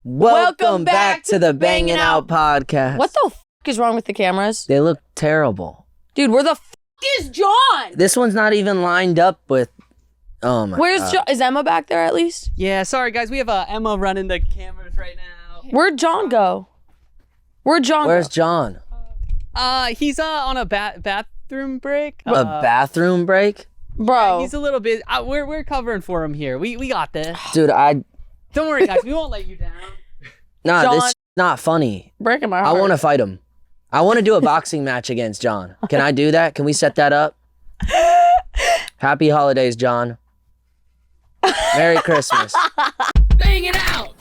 Welcome back to the Bangin Out podcast. What the f*** is wrong with the cameras? They look terrible. Dude, where the f*** is John? This one's not even lined up with... Oh my Where's God. John? Is Emma back there at least? Yeah, sorry guys. We have Emma running the cameras right now. Where'd John go? Where's John? He's on a bathroom break. A bathroom break? Bro. He's a little bit... we're covering for him here. We got this. Dude, Don't worry, guys. We won't let you down. Nah, John, this is not funny. breaking my heart. I want to fight him. I want to do a boxing match against John. Can I do that? Can we set that up? Happy holidays, John. Merry Christmas. Bangin' Out!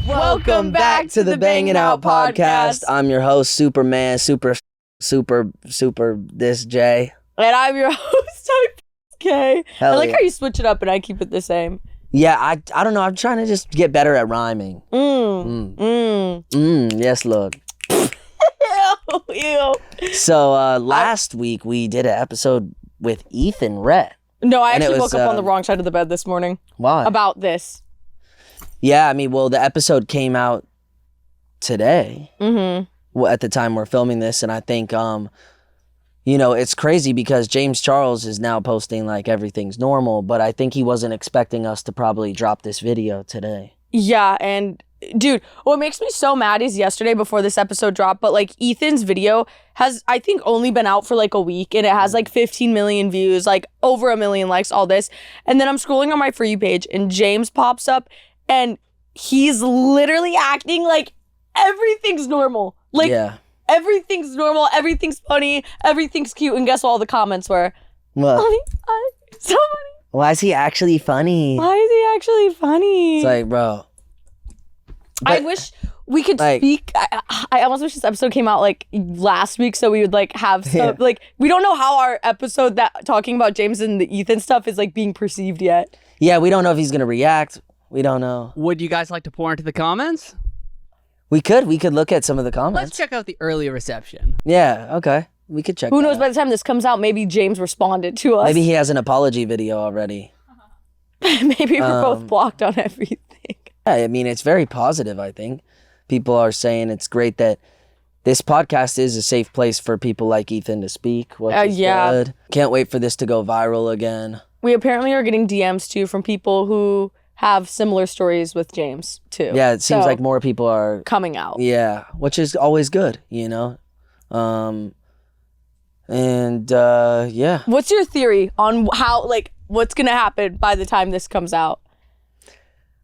Welcome back to the Bangin Out podcast. I'm your host, Superman, super this Jay. And I'm your host, Kay. Hell I like yeah. how you switch it up and I keep it the same. Yeah, I don't know. I'm trying to just get better at rhyming. Yes, Lord. Ew. So last week we did an episode with Ethan Rhett. No, I And it actually was, woke up on the wrong side of the bed this morning. Why? About this. Yeah, I mean, well, the episode came out today. Well, at the time we're filming this, and I think, you know, it's crazy because James Charles is now posting like everything's normal, but I think he wasn't expecting us to probably drop this video today. Yeah, and dude, what makes me so mad is yesterday before this episode dropped, but like Ethan's video has, I think, only been out for like a week and it has like 15 million views, like over 1 million likes, all this. And then I'm scrolling on my For You page and James pops up and he's literally acting like everything's normal. Like, yeah. everything's normal, everything's funny, everything's cute. And guess what all the comments were? Well, So funny. why is he actually funny? Why is he actually funny? It's like, bro. I But- wish we could like- speak. I almost wish this episode came out like last week so we would like have stuff. Yeah. Like, we don't know how our episode that talking about James and the Ethan stuff is like being perceived yet. Yeah, we don't know if he's gonna react. We don't know. Would you guys like to pour into the comments? We could look at some of the comments. Let's check out the early reception. Yeah, okay. We could check Who that knows, out. by the time this comes out, maybe James responded to us. Maybe he has an apology video already. Maybe we're both blocked on everything. Yeah, I mean, it's very positive, I think. People are saying it's great that this podcast is a safe place for people like Ethan to speak, which is yeah. good. Can't wait for this to go viral again. We apparently are getting DMs too from people who have similar stories with James too. Yeah, it seems So, like more people are, coming out. yeah, which is always good, you know? Yeah. What's your theory on how, like, what's gonna happen by the time this comes out?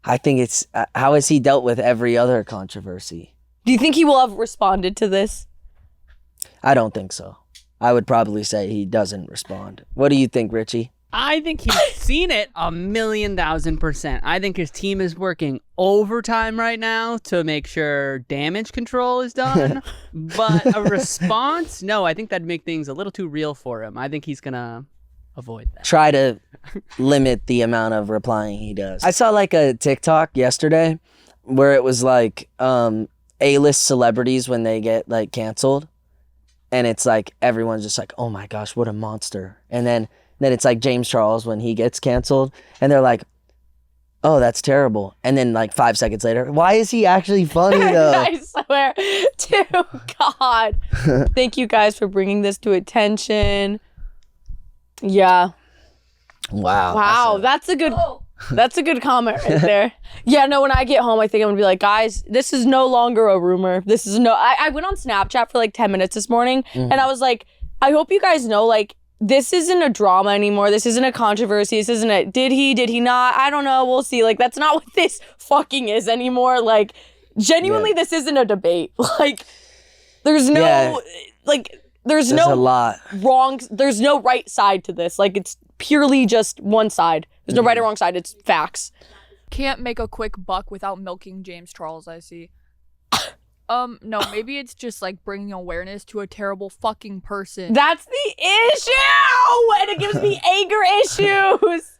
I think it's, how has he dealt with every other controversy? Do you think he will have responded to this? I don't think so. I would probably say he doesn't respond. What do you think, Richie? I think he's seen it 1,000,000%. I think his team is working overtime right now to make sure damage control is done. But a response? No, I think that'd make things a little too real for him. I think he's gonna avoid that. Try to limit the amount of replying he does. I saw like a TikTok yesterday where it was like A-list celebrities when they get like canceled, and it's like everyone's just like, oh my gosh, what a monster. And then it's like James Charles when he gets canceled and they're like, oh, that's terrible. And then like 5 seconds later, why is he actually funny though? I swear to God. Thank you guys for bringing this to attention. Yeah. Wow. That's a good comment right there. Yeah, no, when I get home, I think I'm gonna be like, guys, this is no longer a rumor. This is I went on Snapchat for like 10 minutes this morning and I was like, I hope you guys know, like, this isn't a drama anymore. This isn't a controversy. This isn't a did he not? I don't know. We'll see. Like, that's not what this fucking is anymore. Like, genuinely, this isn't a debate. Like, there's no there's There's a no lot. wrong. There's no right side to this. Like, it's purely just one side. There's no right or wrong side. It's facts. Can't make a quick buck without milking James Charles, I see. No, maybe it's just like bringing awareness to a terrible fucking person. That's the issue, and it gives me anger issues.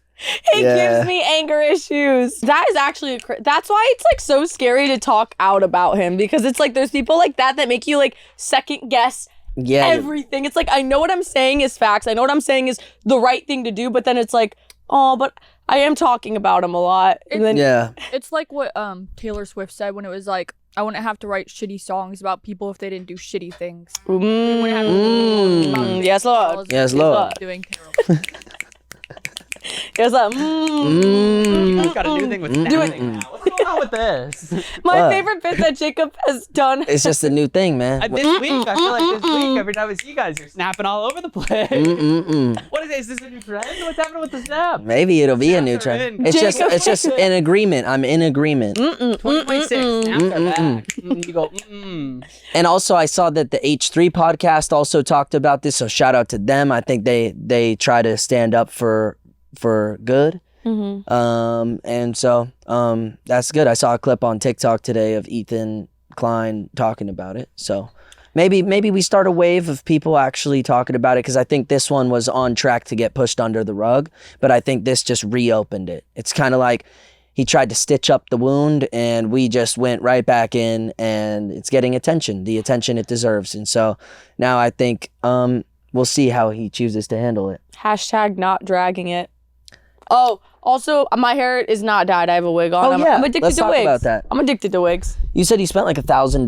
It gives me anger issues. That is actually that's why it's like so scary to talk out about him, because it's like there's people like that make you like second guess everything. It's like, I know what I'm saying is facts. I know what I'm saying is the right thing to do, but then it's like, oh, but I am talking about him a lot. And then Yeah. It's like what Taylor Swift said when it was like, I wouldn't have to write shitty songs about people if they didn't do shitty things. Yes, Lord. Yes, Lord. Doing terrible. Yes, Lord. He's got a new thing with snapping now. What's going on with this? My What? favorite bit that Jacob has done. It's just a new thing, man. This week, I feel like this week, every time I see you guys, you're snapping all over the place. What is it? Is this a new trend? What's happening with the snap? Maybe it'll be a new Snaps are trend. in. It's just in agreement. I'm in agreement. 2026, snaps are back. You go, And also, I saw that the H3 podcast also talked about this, so shout out to them. I think they try to stand up for good. And so that's good. I saw a clip on TikTok today of Ethan Klein talking about it. So maybe we start a wave of people actually talking about it, because I think this one was on track to get pushed under the rug, but I think this just reopened it. It's kind of like he tried to stitch up the wound, and we just went right back in, and it's getting the attention it deserves. And so now I think we'll see how he chooses to handle it. Hashtag not dragging it. Oh, also, my hair is not dyed. I have a wig on. Oh, yeah. I'm addicted Let's to talk wigs. about that. I'm addicted to wigs. You said you spent like $1,000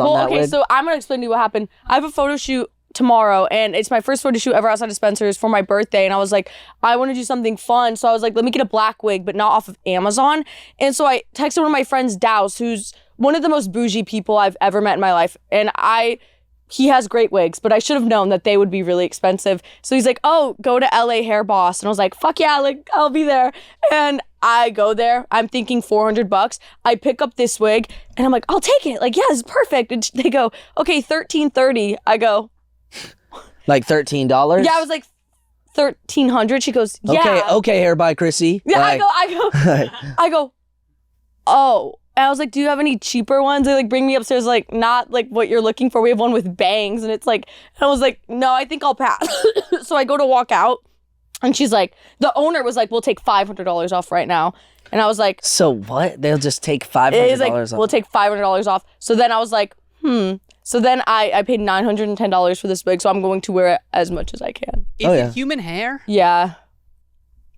on that Okay, wig? so I'm going to explain to you what happened. I have a photo shoot tomorrow, and it's my first photo shoot ever outside of Spencer's for my birthday, and I was like, I want to do something fun, so I was like, let me get a black wig, but not off of Amazon. And so I texted one of my friends, Douse, who's one of the most bougie people I've ever met in my life, and he has great wigs, but I should have known that they would be really expensive. So he's like, oh, go to LA Hair Boss. And I was like, fuck yeah, like, I'll be there. And I go there. I'm thinking $400. I pick up this wig, and I'm like, I'll take it. Like, yeah, it's perfect. And they go, okay, $1,330. I go, like $13? yeah, I was like, $1,300. She goes, yeah. Okay, hair by Chrissy. Yeah, Like, I go, oh. And I was like, do you have any cheaper ones? They like bring me upstairs, like not like what you're looking for. We have one with bangs, and it's like, and I was like, no, I think I'll pass. So I go to walk out, and she's like, the owner was like, we'll take $500 off right now. And I was like, so what? They'll just take $500 it's like, off? we'll take $500 off. So then I was like, So then I paid $910 for this wig, so I'm going to wear it as much as I can. Is Oh, yeah. it human hair? Yeah.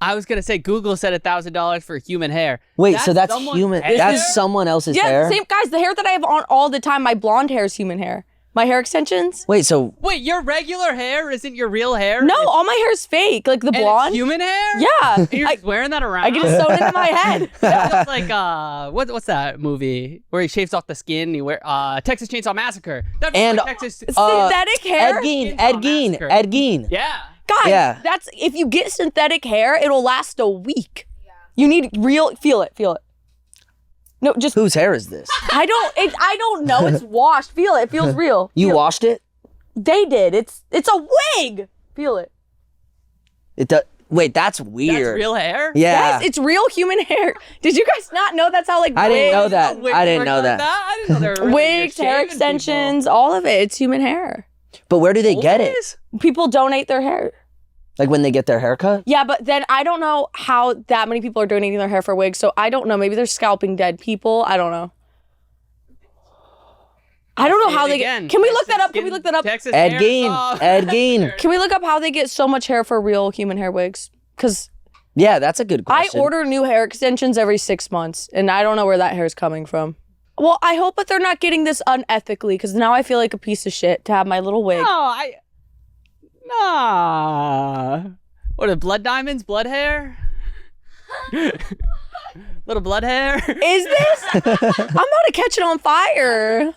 I was going to say Google said $1,000 for human hair. Wait, so that's someone's human. hair? That's someone else's Yeah, hair? same guys, the hair that I have on all the time, my blonde hair is human hair. My hair extensions? Wait, so Wait, your regular hair isn't your real hair? No, It's- all my hair is fake. Like the and it's blonde. human hair? Yeah. And you're just wearing that around? I get it sewn into my head. It's like what's that movie where he shaves off the skin and he wear Texas Chainsaw Massacre. That's And, like Texas. Synthetic hair? Ed Gein, Chainsaw Ed Gein, Massacre. Ed Gein. Yeah. Guys, Yeah. that's if you get synthetic hair, it'll last a week. Yeah. You need real. Feel it. No, just Whose hair is this? I don't know. It's washed. Feel it. It feels real. You Feel- washed it? They did. It's a wig. Feel it. Wait, that's weird. That's real hair? Yeah. Yes, it's real human hair. Did you guys not know that's how like I didn't know wigs- that. Wigs I didn't work know like that. I didn't know there were really wigs, hair shaving extensions, all of it. It's human hair. But where do they people. get it? Always? People donate their hair. Like when they get their hair cut? Yeah, but then I don't know how that many people are donating their hair for wigs. So I don't know. Maybe they're scalping dead people. I don't know. I don't know how they get. Can we look that up? Can we look that up? Texas Ed hair Gein. saw. Ed Gein. Can we look up how they get so much hair for real human hair wigs? Because Yeah, that's a good I question. order new hair extensions every 6 months, and I don't know where that hair is coming from. Well, I hope that they're not getting this unethically, because now I feel like a piece of shit to have my little wig. Nah. What are blood diamonds? Blood hair? Little blood hair? Is this? I'm about to catch it on fire.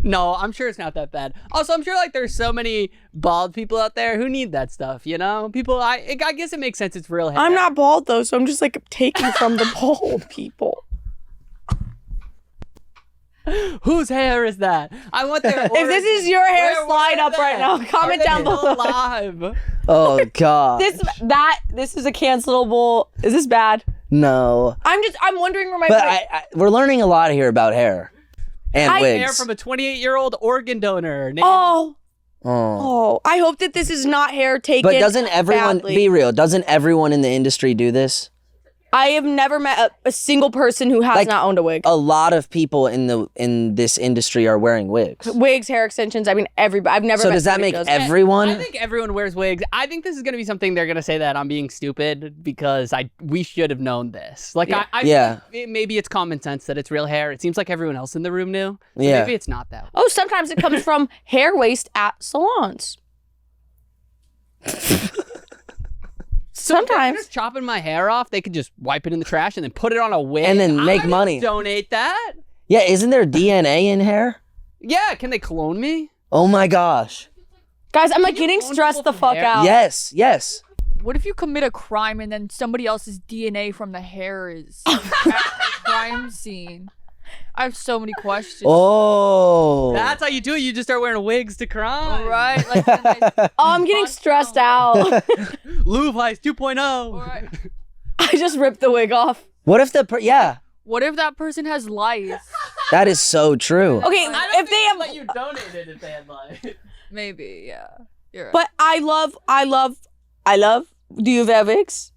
No, I'm sure it's not that bad. Also, I'm sure like there's so many bald people out there who need that stuff, you know? People, I guess it makes sense it's real hair. I'm not bald though, so I'm just like taking from the bald people. Whose hair is that? I want their If this is your hair, Where slide are up right they? now. Are Comment they down still below. alive? Oh, God. This is a cancelable. Is this bad? No. I'm wondering where my. But we're learning a lot here about hair. And I- wigs. Hair from a 28-year-old organ donor. named- Oh, Oh. I hope that this is not hair taken. But doesn't everyone, badly. be real, doesn't everyone in the industry do this? I have never met a single person who has Like, not owned a wig. A lot of people in this industry are wearing wigs. Wigs, hair extensions. I mean, everybody. I've never. So met does that somebody make who does. everyone? I think everyone wears wigs. I think this is gonna be something they're gonna say that I'm being stupid because we should have known this. Like Yeah. I Yeah. maybe it's common sense that it's real hair. It seems like everyone else in the room knew. So Yeah. maybe it's not that. Oh, sometimes it comes from hair waste at salons. Sometimes. Just chopping my hair off, they could just wipe it in the trash and then put it on a wig And then make I would money. Donate that. Yeah, isn't there DNA in hair? Yeah, can they clone me? Oh my gosh. Guys, I'm like getting clone stressed people the from fuck hair? out. Yes, yes. What if you commit a crime and then somebody else's DNA from the hair is at the crime scene? I have so many questions. Oh. That's how you do it. You just start wearing wigs to crime. Right? Like, a nice, Oh, I'm getting stressed out. Louvre Heist 2.0. right. I just ripped the wig off. What if yeah, What if that person has lice? that is so true. Okay, if they have, let you donate it if they had like. Maybe, yeah. You're right. but I love. Do you wear wigs?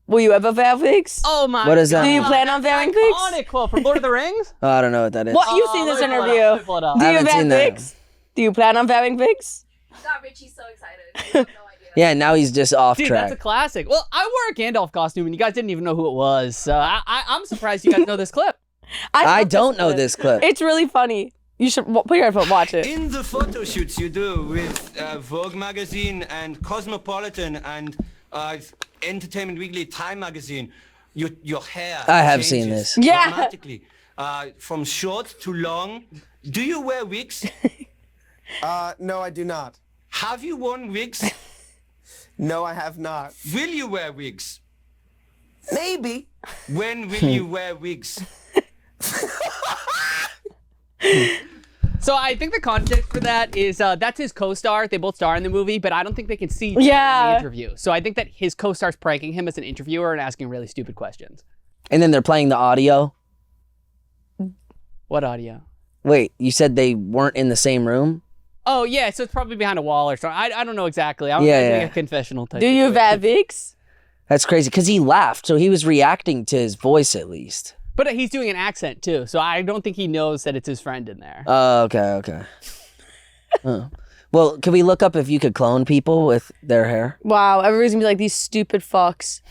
Will you ever wear wigs? Oh my. What is that Do you mean? plan on wearing wigs? Iconic quote from Lord of the Rings. Oh, I don't know what that is. What you've seen this interview? Pull it up. Do I you haven't wear seen that. wigs? Do you plan on wearing wigs? Got Richie so excited. I have no idea. Yeah, now he's just off Dude, track. that's a classic. Well, I wore a Gandalf costume and you guys didn't even know who it was. So I'm surprised you guys know this clip. I love don't know clip. this clip. It's really funny. You should put your headphone, watch it. In the photo shoots you do with Vogue magazine and Cosmopolitan and Entertainment Weekly, Time magazine, your hair I have changes seen this. Yeah. dramatically. From short to long. Do you wear wigs? No, I do not. Have you worn wigs? No, I have not. Will you wear wigs? Maybe. When will you wear wigs? So I think the context for that is that's his co-star. They both star in the movie, but I don't think they can see each other in Yeah. the interview. So I think that his co-star's pranking him as an interviewer and asking really stupid questions. And then they're playing the audio. What audio? Wait, you said they weren't in the same room? Oh yeah, so it's probably behind a wall or something. I don't know exactly. I'm Yeah, doing yeah. a confessional type. Do you situation. wear wigs? That's crazy because he laughed, so he was reacting to his voice at least. But he's doing an accent too, so I don't think he knows that it's his friend in there. Oh, okay. Oh. Well, can we look up if you could clone people with their hair? Wow, everybody's gonna be like, these stupid fucks.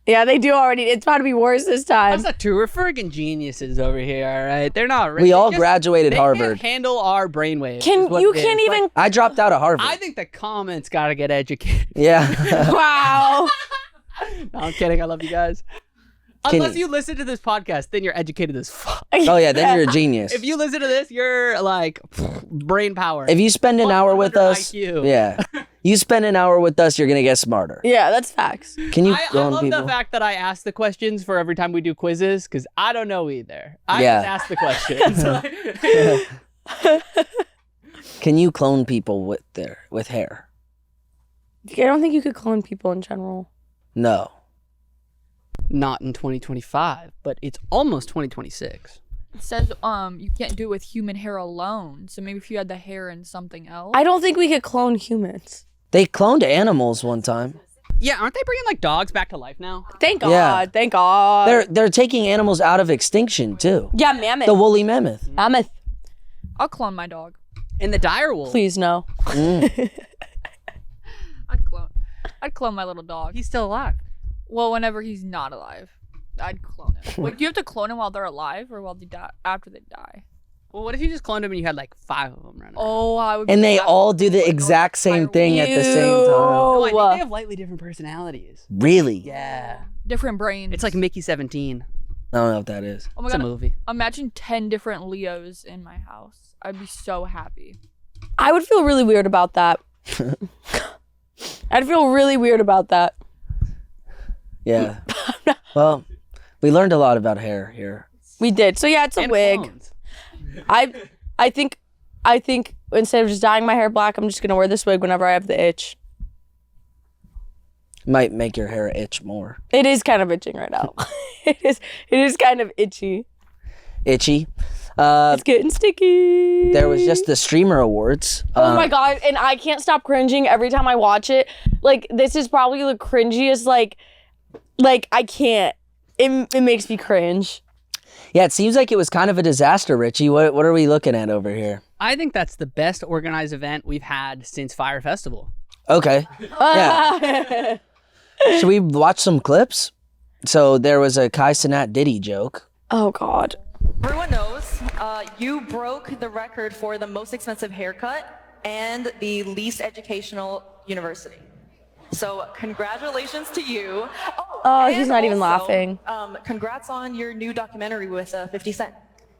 Yeah, they do already. It's about to be worse this time. That's not true. We're friggin' geniuses over here, all right? They're not. We all graduated they Harvard. Can't handle our brainwaves. Can is what you it can't is. Like, even? I dropped out of Harvard. I think the comments gotta get educated. Yeah. Wow. No, I'm kidding. I love you guys. Can Unless you listen to this podcast, then you're educated as fuck. Oh yeah, then you're a genius. If you listen to this, you're like brain power. If you spend an hour with 100 us, IQ. yeah, you spend an hour with us, you're gonna get smarter. Yeah, that's facts. Can you I clone love people? the fact that I ask the questions for every time we do quizzes because I don't know either. I Yeah. just ask the questions. Can you clone people with hair? I don't think you could clone people in general. No. Not in 2025, but it's almost 2026. It says you can't do it with human hair alone. So maybe if you had the hair in something else. I don't think we could clone humans. They cloned animals one time. Yeah, aren't they bringing like dogs back to life now? Thank God. Yeah. Thank God. They're taking animals out of extinction too. Yeah, mammoth. The woolly mammoth. Mammoth. I'll clone my dog. And the dire wolf. Please no. I'd clone my little dog. He's still alive. Well, whenever he's not alive, I'd clone him. Wait, do you have to clone him while they're alive or while they die after they die? Well, what if you just cloned him and you had like 5 of them running? Oh, I would. And be they that all do the cool. exact same thing at the same Ew. time. No, I think Oh, they have slightly different personalities. Really? Yeah. Different brains. It's like Mickey 17. I don't know what that is. Oh my It's a god! movie. Imagine 10 different Leos in my house. I'd be so happy. I would feel really weird about that. I'd feel really weird about that. Yeah. Well, we learned a lot about hair here. We did. So yeah, it's a And wig. clones. I think instead of just dyeing my hair black, I'm just gonna wear this wig whenever I have the itch. Might make your hair itch more. It is kind of itching right now. It is kind of itchy. Itchy. It's getting sticky. There was just the Streamer Awards. Oh my god, and I can't stop cringing every time I watch it. Like, this is probably the cringiest, like, Like, I can't. It makes me cringe. Yeah, it seems like it was kind of a disaster, Richie. What are we looking at over here? I think that's the best organized event we've had since Fire Festival. Okay. Yeah. Should we watch some clips? So there was a Kai Cenat Diddy joke. Oh, God. Everyone knows you broke the record for the most expensive haircut and the least educational university. So congratulations to you. Oh, he's and not even also, laughing. Congrats on your new documentary with 50 Cent.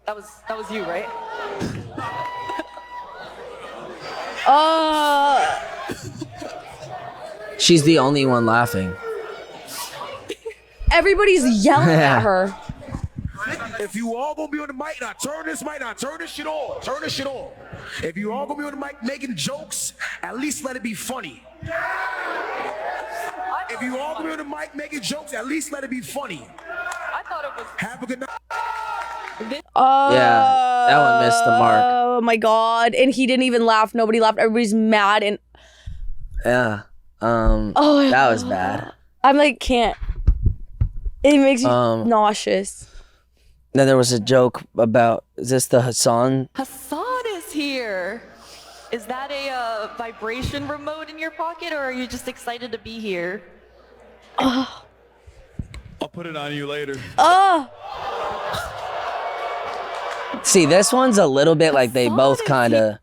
That was you, right? She's the only one laughing. Everybody's yelling at her. If you all gonna be on the mic, now turn this shit on. Turn this shit on. If you all gonna be on the mic making jokes, at least let it be funny. If you all gonna be on the mic making jokes, at least let it be funny. I thought it was. Have a good night. Yeah, that one missed the mark. Oh my God. And he didn't even laugh. Nobody laughed. Everybody's mad. And Yeah. oh, That was bad. I'm like, can't. It makes me nauseous. Then there was a joke about, is this the Hassan? Hassan is here. Is that a vibration remote in your pocket, or are you just excited to be here? I'll put it on you later. See, this one's a little bit like they both kind of...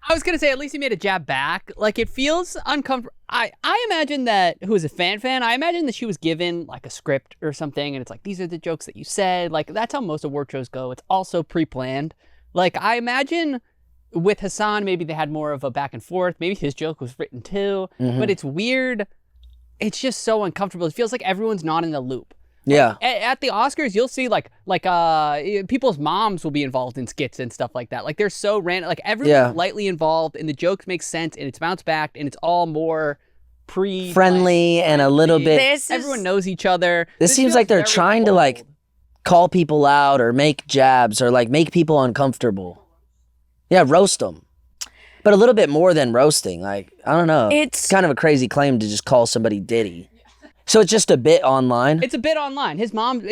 I was gonna say, at least he made a jab back. Like, it feels uncomfortable. I imagine that, who is a fan, I imagine that she was given like a script or something, and it's like, these are the jokes that you said. Like, that's how most award shows go. It's also pre-planned. Like, I imagine with Hassan, maybe they had more of a back and forth. Maybe his joke was written too, but it's weird. It's just so uncomfortable. It feels like everyone's not in the loop. Yeah. At the Oscars, you'll see like people's moms will be involved in skits and stuff like that. Like, they're so random. Like, everyone's lightly involved, and the jokes make sense, and it's bounced back, and it's all more friendly and a little bit... Everyone knows each other. This seems like they're trying to like call people out or make jabs or like make people uncomfortable. Yeah, roast them. But a little bit more than roasting. Like, I don't know. It's kind of a crazy claim to just call somebody Diddy. So it's just a bit online? It's a bit online.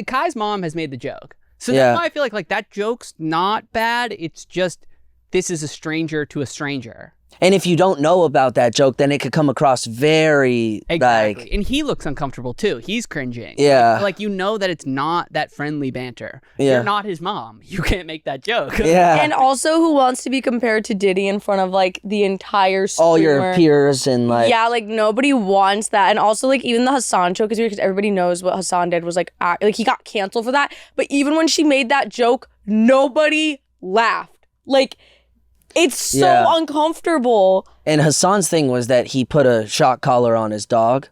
Kai's mom has made the joke. So that's why I feel like that joke's not bad. It's just, this is a stranger to a stranger. And if you don't know about that joke, then it could come across very like... And he looks uncomfortable too. He's cringing. Yeah. Like, you know that it's not that friendly banter. Yeah. You're not his mom. You can't make that joke. Yeah. And also, who wants to be compared to Diddy in front of like the entire streamer? All your peers and like... Yeah, like nobody wants that. And also, like, even the Hassan joke is weird because everybody knows what Hassan did was like he got canceled for that. But even when she made that joke, nobody laughed. Like, it's so uncomfortable. And Hassan's thing was that he put a shock collar on his dog,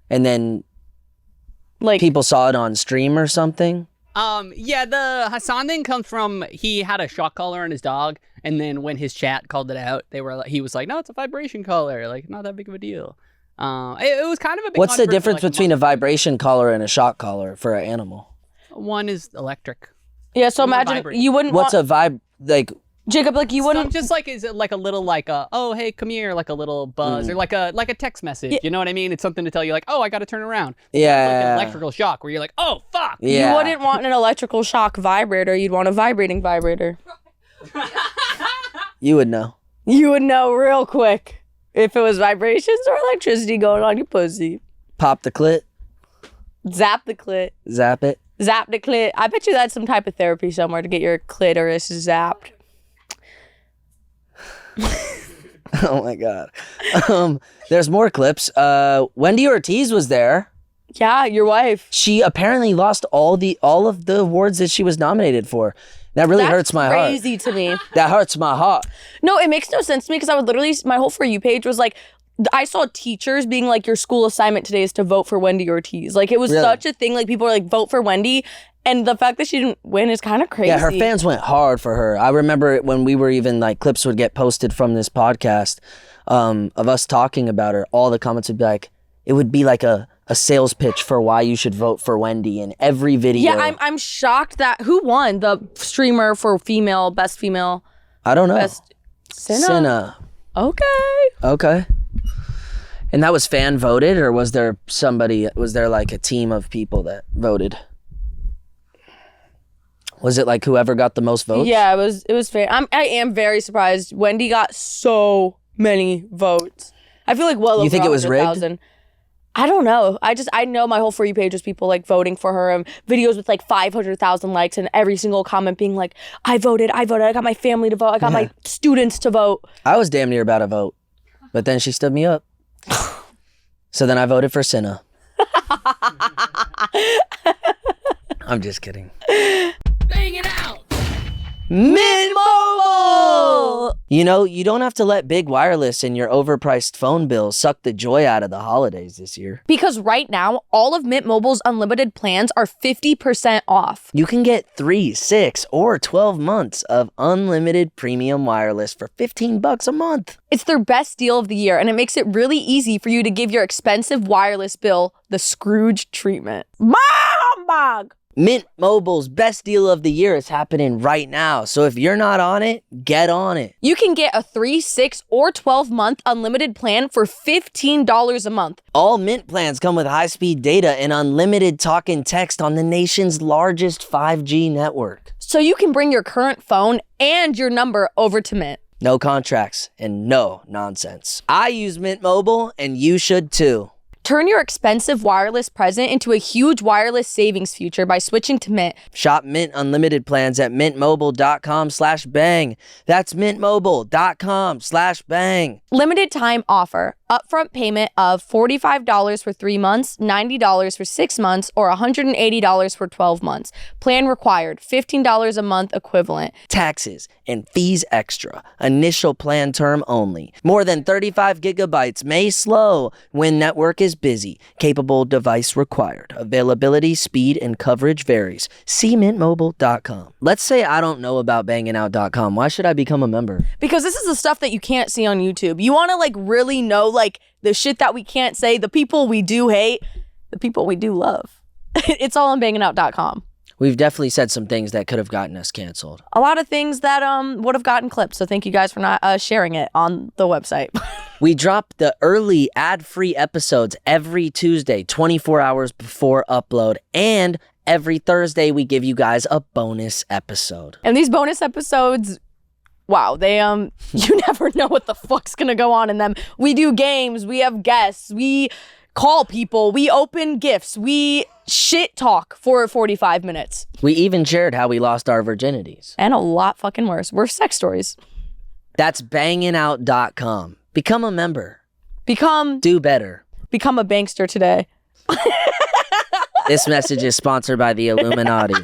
and then like people saw it on stream or something. Yeah, the Hassan thing comes from, he had a shock collar on his dog, and then when his chat called it out, he was like, no, it's a vibration collar, like, not that big of a deal. It was kind of a big... What's the difference between a vibration collar and a shock collar for an animal? One is electric. Yeah, so imagine you wouldn't What's a vibe, like... Jacob, like, you wouldn't... Just like, is it like a little like oh, hey, come here, like a little buzz, or like a text message, you know what I mean? It's something to tell you like, oh, I gotta turn around. Yeah. It's like an electrical shock where you're like, oh, fuck. Yeah. You wouldn't want an electrical shock vibrator. You'd want a vibrating vibrator. You would know. You would know real quick if it was vibrations or electricity going on your pussy. Pop the clit. Zap the clit. Zap it. Zap the clit. I bet you that's some type of therapy somewhere to get your clitoris zapped. Oh my god. There's more clips. Wendy Ortiz was there. Yeah, your wife. She apparently lost all of the awards that she was nominated for. That really hurts my heart. Crazy to me. That hurts my heart. No, it makes no sense to me because I would literally, my whole For You page was like, I saw teachers being like, your school assignment today is to vote for Wendy Ortiz. Like, it was such a thing. Like, people were like, vote for Wendy. And the fact that she didn't win is kind of crazy. Yeah, her fans went hard for her. I remember when we were even like, clips would get posted from this podcast of us talking about her. All the comments would be like, it would be like a sales pitch for why you should vote for Wendy in every video. Yeah, I'm shocked that, who won the streamer for female, best female? I don't know. Best Cinna. Cinna. Okay. Okay. And that was fan voted, or was there like a team of people that voted? Was it like whoever got the most votes? Yeah, it was fair. I am very surprised. Wendy got so many votes. I feel like well over think it was rigged? 100,000. I don't know. I know my whole For You page was people like voting for her, and videos with like 500,000 likes, and every single comment being like, I voted. I got my family to vote. I got my students to vote. I was damn near about to vote, but then she stood me up. So then I voted for Cinna. I'm just kidding. Bangin' Out! Mint Mobile! You know, you don't have to let big wireless and your overpriced phone bills suck the joy out of the holidays this year. Because right now, all of Mint Mobile's unlimited plans are 50% off. You can get 3, 6, or 12 months of unlimited premium wireless for $15 a month. It's their best deal of the year, and it makes it really easy for you to give your expensive wireless bill the Scrooge treatment. Humbug! Mint Mobile's best deal of the year is happening right now. So if you're not on it, get on it. You can get a 3, 6, or 12-month unlimited plan for $15 a month. All Mint plans come with high-speed data and unlimited talk and text on the nation's largest 5G network. So you can bring your current phone and your number over to Mint. No contracts and no nonsense. I use Mint Mobile and you should too. Turn your expensive wireless present into a huge wireless savings future by switching to Mint. Shop Mint Unlimited plans at mintmobile.com/bang. That's mintmobile.com/bang. Limited time offer. Upfront payment of $45 for 3 months, $90 for 6 months, or $180 for 12 months. Plan required. $15 a month equivalent. Taxes and fees extra. Initial plan term only. More than 35 gigabytes may slow when network is busy. Capable device required. Availability, speed, and coverage varies. See mintmobile.com. Let's say I don't know about bangingout.com. Why should I become a member? Because this is the stuff that you can't see on YouTube. You want to like really know like the shit that we can't say, the people we do hate, the people we do love. It's all on bangingout.com. We've definitely said some things that could have gotten us canceled. A lot of things that would have gotten clipped. So thank you guys for not sharing it on the website. We drop the early ad-free episodes every Tuesday, 24 hours before upload, and every Thursday we give you guys a bonus episode. And these bonus episodes, wow, they you never know what the fuck's gonna go on in them. We do games, we have guests, we call people, we open gifts, we shit talk for 45 minutes. We even shared how we lost our virginities. And a lot fucking worse. We're sex stories. That's bangingout.com. Become a member. Do better. Become a bankster today. This message is sponsored by the Illuminati.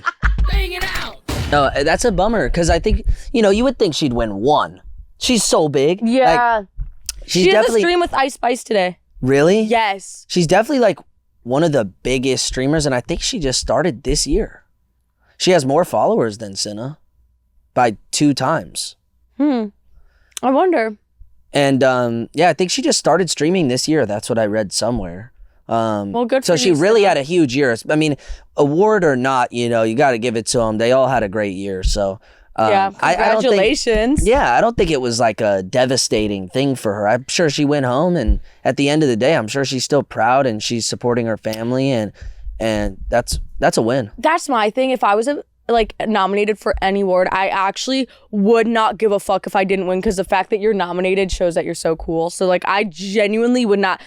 Bangin' Out! No, that's a bummer, because I think, you would think she'd win one. She's so big. Yeah. Like, she has a stream with Ice Spice today. Really? Yes. She's definitely like one of the biggest streamers, and I think she just started this year. She has more followers than Cinna by 2 times. I wonder. And I think she just started streaming this year. That's what I read somewhere. Well, good for so you, she really Cinna. had a huge year. I mean, award or not, you got to give it to them. They all had a great year. So yeah, congratulations. I don't think it was like a devastating thing for her. I'm sure she went home, and at the end of the day, I'm sure she's still proud and she's supporting her family, and that's a win. That's my thing. If I was nominated for any award, I actually would not give a fuck if I didn't win, because the fact that you're nominated shows that you're so cool. So I genuinely would not,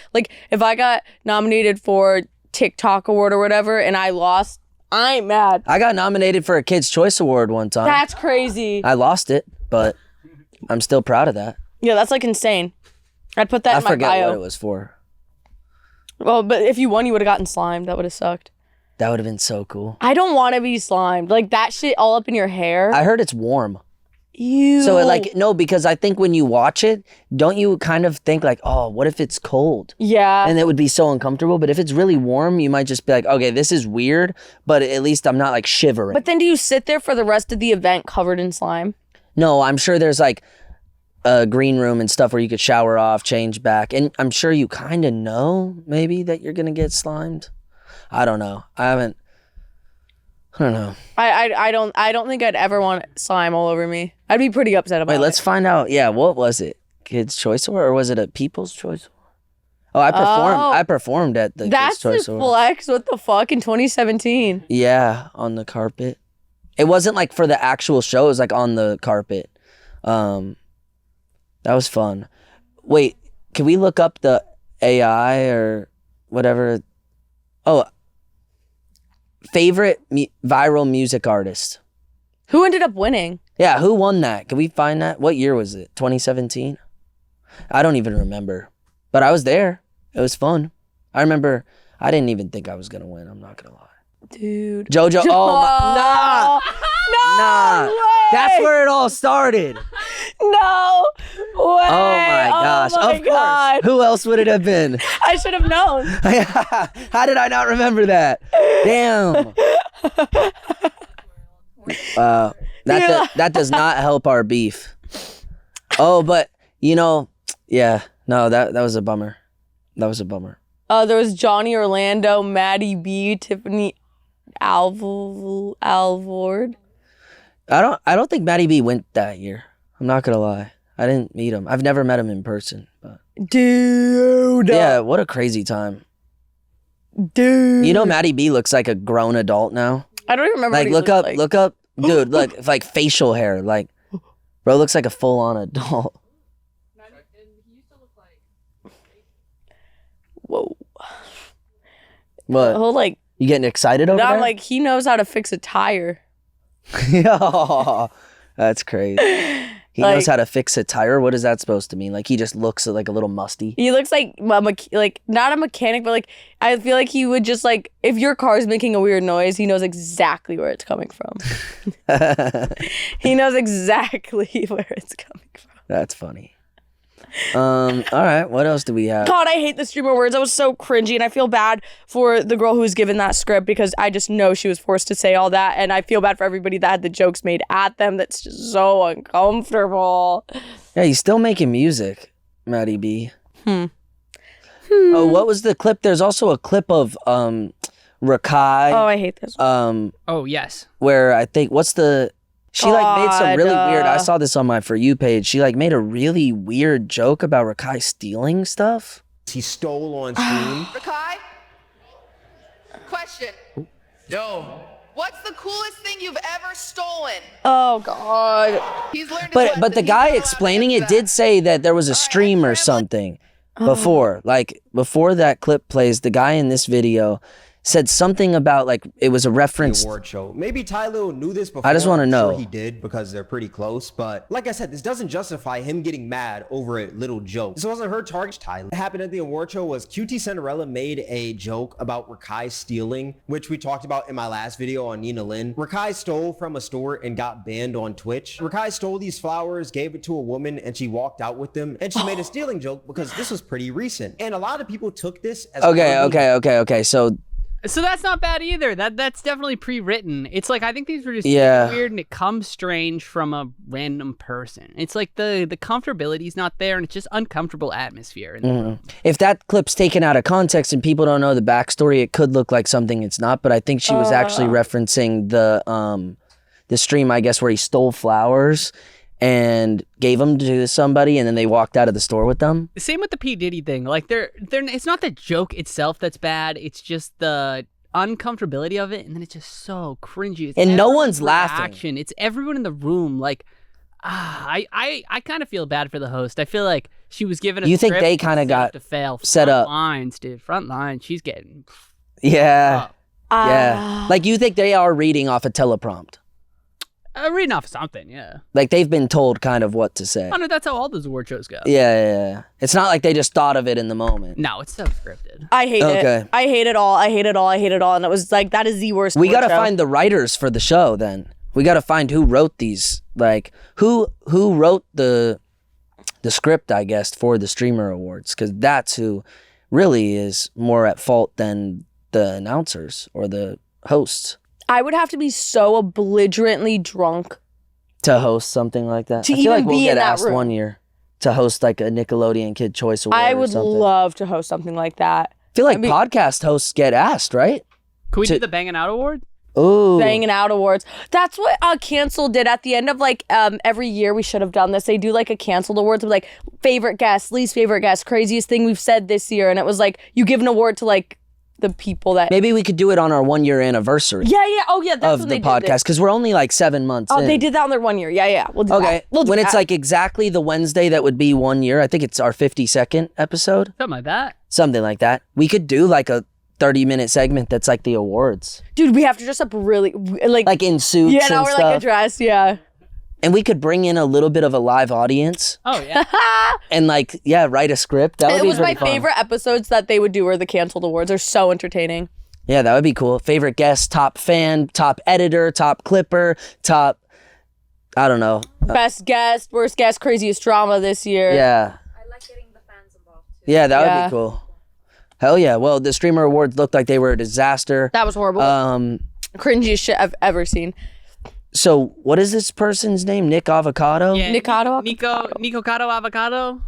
if I got nominated for TikTok award or whatever and I lost, I ain't mad. I got nominated for a Kids' Choice Award one time. That's crazy. I lost it, but I'm still proud of that. Yeah, that's insane. I'd put that in my bio. I forget what it was for. Well, but if you won, you would have gotten slimed. That would have sucked. That would have been so cool. I don't want to be slimed. That shit all up in your hair. I heard it's warm. Ew. So no, because I think when you watch it, don't you kind of think oh, what if it's cold? Yeah. And it would be so uncomfortable. But if it's really warm, you might just be okay, this is weird, but at least I'm not shivering. But then do you sit there for the rest of the event covered in slime? No, I'm sure there's a green room and stuff where you could shower off, change back. And I'm sure you kind of know maybe that you're going to get slimed. I don't know. I don't know. I don't think I'd ever want slime all over me. I'd be pretty upset about it. Wait, let's find out. Yeah, what was it? Kids' Choice Award, or was it a People's Choice Award? Oh, I performed at the That's Kids' Choice the Awards. flex. What the fuck in 2017? Yeah, on the carpet. It wasn't like for the actual show. It was like on the carpet. That was fun. Wait, can we look up the AI or whatever? Oh, favorite viral music artist. Who ended up winning? Yeah, who won that? Can we find that? What year was it? 2017? I don't even remember. But I was there. It was fun. I remember I didn't even think I was going to win. I'm not going to lie. Dude. JoJo. Oh, nah. No way. That's where it all started. No way. Oh my gosh. Oh my of God. course. Who else would it have been? I should have known. How did I not remember that? Damn. Wow. That does not help our beef. Oh, but yeah. No, that was a bummer. That was a bummer. There was Johnny Orlando, Maddie B, Tiffany Alvord. I don't think Maddie B went that year. I'm not gonna lie. I didn't meet him. I've never met him in person. But Dude. yeah, what a crazy time. Dude. You know Maddie B looks like a grown adult now. I don't even remember. Like what he look up, dude. Look, like facial hair. Like, bro looks like a full on adult. Whoa. What? Whole like. You getting excited over Now there? I'm like, he knows how to fix a tire. Yo, that's crazy. He knows Like- how to fix a tire. What is that supposed to mean? Like he just looks like a little musty. He looks like not a mechanic, but like I feel like he would just like if your car's making a weird noise, he knows exactly where it's coming from. He knows exactly where it's coming from. That's funny. All right. What else do we have? God, I hate the streamer words. I was so cringy, and I feel bad for the girl who was given that script because I just know she was forced to say all that, and I feel bad for everybody that had the jokes made at them. That's just so uncomfortable. Yeah, he's still making music, Maddie B. Oh, what was the clip? There's also a clip of Rockelle. Oh, I hate this. Oh, yes. Where I think she like made some really God. weird. I saw this on my For You page. She like made a really weird joke about Rockelle stealing stuff. He stole on stream. Rakai? Question. Yo. What's the coolest thing you've ever stolen? Oh God. He's learned his But lesson. the He's guy not allowed to explaining answer it that. did say that there was a stream or something before. Like before that clip plays, the guy in this video said something about like it was a reference. Award show. Maybe Tyler knew this before. I just wanna I'm know. Sure he did because they're pretty close. But like I said, this doesn't justify him getting mad over a little joke. This wasn't her target, Tyler. What happened at the award show was QT Cinderella made a joke about Rakai stealing, which we talked about in my last video on Nina Lynn. Rakai stole from a store and got banned on Twitch. Rakai stole these flowers, gave it to a woman, and she walked out with them. And she made a stealing joke because this was pretty recent. And a lot of people took this as Okay. So that's not bad either. That's definitely pre-written. It's like I think these were just Yeah. weird and it comes strange from a random person. It's like the comfortability's not there and it's just uncomfortable atmosphere. In the room. if that clip's taken out of context and people don't know the backstory, it could look like something it's not. But I think she was actually referencing the stream, I guess, where he stole flowers and gave them to somebody, and then they walked out of the store with them. Same with the P. Diddy thing. Like they're it's not the joke itself that's bad. It's just the uncomfortability of it, and then it's just so cringy. It's And no everyone's one's laughing. reaction. It's everyone in the room. Like, I kind of feel bad for the host. I feel like she was given a You think script they kinda set got up to fail. set Front up. lines, dude. Front lines. She's getting Yeah. up. Yeah. Like you think they are reading off a teleprompt. Reading off something, yeah. Like they've been told kind of what to say. I know that's how all those award shows go. Yeah. It's not like they just thought of it in the moment. No, it's so scripted. I hate Okay. it. I hate it all. And it was like that is the worst. We award got to show. find the writers for the show then. We got to find who wrote these, like who wrote the script, I guess, for the streamer awards, cuz that's who really is more at fault than the announcers or the hosts. I would have to be so belligerently drunk. To host something like that. To I feel even like we'll be get in that asked room. one year to host like a Nickelodeon Kid Choice Award I or would something. love to host something like that. I feel like I mean- podcast hosts get asked, right? Can we To- do the Bangin' Out Award? Ooh. Bangin Out Awards. That's what Cancel did at the end of like every year. We should have done this. They do like a Canceled Awards with like favorite guest, least favorite guest, craziest thing we've said this year. And it was like you give an award to like the people that. Maybe we could do it on our 1 year anniversary. Yeah. Oh yeah. That's of what the they podcast, because we're only like 7 months in. They did that on their 1 year. Yeah. We'll do Okay. that. We'll do when that. it's like exactly the Wednesday that would be 1 year, I think it's our 52nd episode. Something like that. Something like that. We could do like a 30-minute segment that's like the awards. Dude, we have to dress up really like in suits yeah, and now we're stuff. like a dress, yeah. And we could bring in a little bit of a live audience. Oh, yeah. And like, yeah, write a script. That would It be was my pretty fun. favorite episodes that they would do were the Canceled Awards. They're so entertaining. Yeah, that would be cool. Favorite guest, top fan, top editor, top clipper, top, I don't know. Best guest, worst guest, craziest drama this year. Yeah. I like getting the fans involved too. Yeah, that would Yeah. be cool. Hell yeah. Well, the Streamer Awards looked like they were a disaster. That was horrible. Cringiest shit I've ever seen. So what is this person's name? Nick Avocado? Yeah, Nikocado? Nikocado Avocado.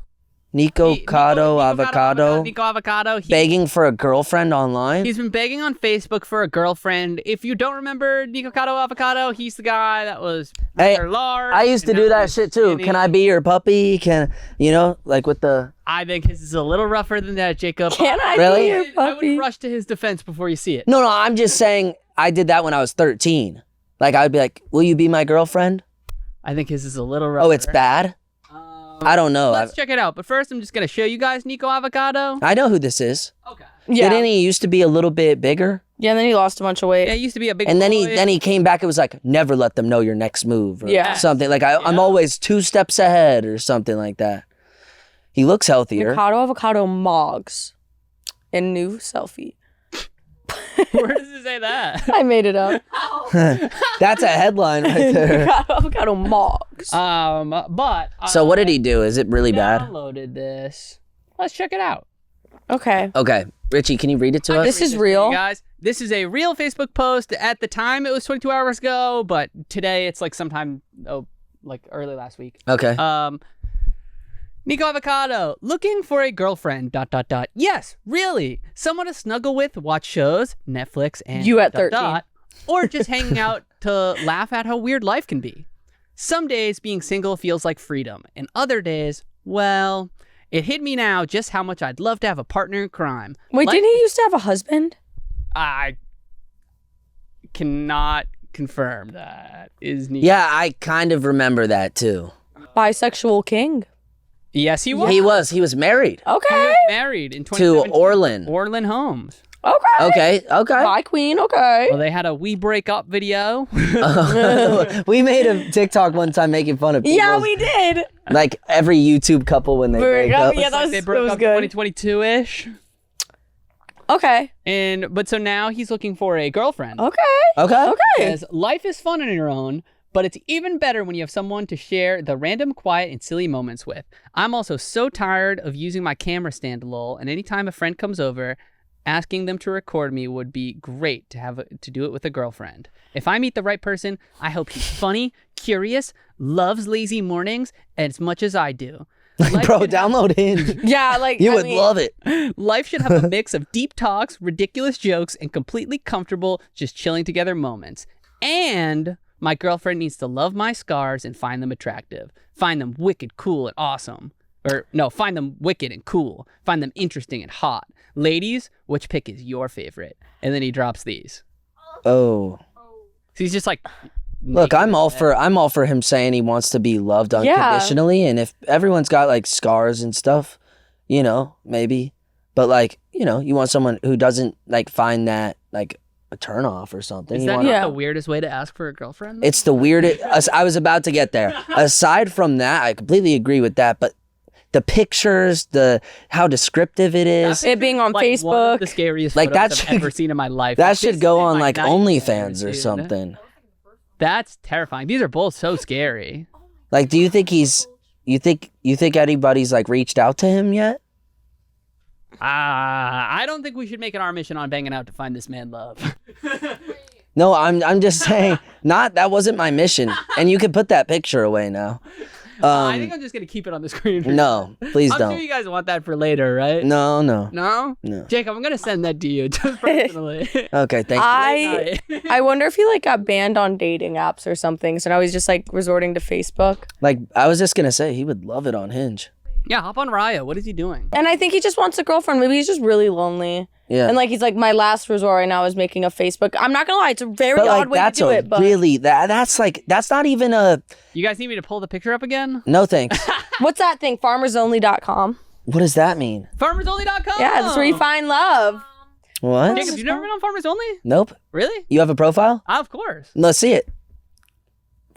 Nikocado Avocado? Nico Avocado. Begging for a girlfriend online? He's been begging on Facebook for a girlfriend. If you don't remember Nikocado Avocado, he's the guy that was Hey, Mr. Lard. I used to and do now that he's shit too. skinny. Can I be your puppy? Can, you know, like with the... I think his is a little rougher than that, Jacob. Can I Really? be your I would puppy? rush to his defense before you see it. No, I'm just saying I did that when I was 13. Like, I would be like, will you be my girlfriend? I think his is a little rougher. Oh, it's bad? I don't know. Let's check it out. But first, I'm just going to show you guys Nico Avocado. I know who this is. Okay. Yeah. Didn't he used to be a little bit bigger? Yeah, and then he lost a bunch of weight. Yeah, he used to be a big And then boy. he came back. It was like, never let them know your next move or Yeah. something. Like, I'm always 2 steps ahead or something like that. He looks healthier. Nikocado Avocado Mogs. In new selfie. Where does it say that? I made it up. That's a headline right there. Nikocado Avocado Mogs. But So what did he do? Is it really bad? Downloaded this. Let's check it out. Okay. Okay. Richie, can you read it to us? This is For you real. guys. This is a real Facebook post. At the time, it was 22 hours ago, but today it's like sometime, like early last week. Okay. Nico Avocado, looking for a girlfriend, ... Yes, really. Someone to snuggle with, watch shows, Netflix, and You at 13. or just hanging out to laugh at how weird life can be. Some days being single feels like freedom, and other days, well, it hit me now just how much I'd love to have a partner in crime. Wait, Like- didn't he used to have a husband? I cannot confirm that is Nico. Yeah, I kind of remember that too. Bisexual king. Yes, he was. He was married He Okay. was married in to 2017. Orlin. Orlin Holmes. Okay. Okay. Bye, queen. Okay. Well, they had a "We Break Up" video. We made a TikTok one time making fun of people. Yeah, we did. Like every YouTube couple when they break up. Yeah, that was, They that broke was up good. 2022-ish. Okay. But so now he's looking for a girlfriend. Okay. Okay. Okay. Because life is fun on your own, but it's even better when you have someone to share the random, quiet, and silly moments with. I'm also so tired of using my camera stand lol, and anytime a friend comes over, asking them to record me would be great to do it with a girlfriend. If I meet the right person, I hope he's funny, curious, loves lazy mornings as much as I do. Life Bro, should have- download Hinge. Yeah, like You I would mean, love it. Life should have a mix of deep talks, ridiculous jokes, and completely comfortable, just chilling together moments. And my girlfriend needs to love my scars and find them attractive. Find them wicked, cool, and awesome. Or no, find them wicked and cool. Find them interesting and hot. Ladies, which pick is your favorite? And then he drops these. Oh. So he's just like, Look, I'm all for him saying he wants to be loved unconditionally, and if everyone's got like scars and stuff, you know, maybe. But like, you know, you want someone who doesn't like find that like a turn off or something. Is You that want- not the weirdest way to ask for a girlfriend? It's the weirdest. I was about to get there. Aside from that, I completely agree with that. But the pictures, how descriptive it is, It being on Like, one of Facebook. the scariest Like, photos that I've should- ever seen in my life. that Like, should this go is on my like nightmare, OnlyFans or dude. something. That's terrifying. These are both so scary. Like, do you think you think anybody's like reached out to him yet? I don't think we should make it our mission on Banging Out to find this man love. No, I'm just saying, that wasn't my mission. And you can put that picture away now. I think I'm just gonna keep it on the screen. No, please I'm don't. sure you guys want that for later, right? No. No? Jacob, I'm gonna send that to you just personally. Okay, thank you. I wonder if he like got banned on dating apps or something, so now he's just like resorting to Facebook. Like, I was just gonna say, he would love it on Hinge. Yeah, hop on Raya. What is he doing? And I think he just wants a girlfriend. Maybe he's just really lonely. Yeah. And like he's like, my last resort right now is making a Facebook. I'm not gonna lie, it's a very But odd way to do it. But really, that's not even a. You guys need me to pull the picture up again? No thanks. what's that thing? Farmersonly.com. What does that mean? Farmersonly.com. Yeah, that's where you find love. What? Jacob, you never been on Farmers Only? Nope. Really? You have a profile? Of course. Let's see it.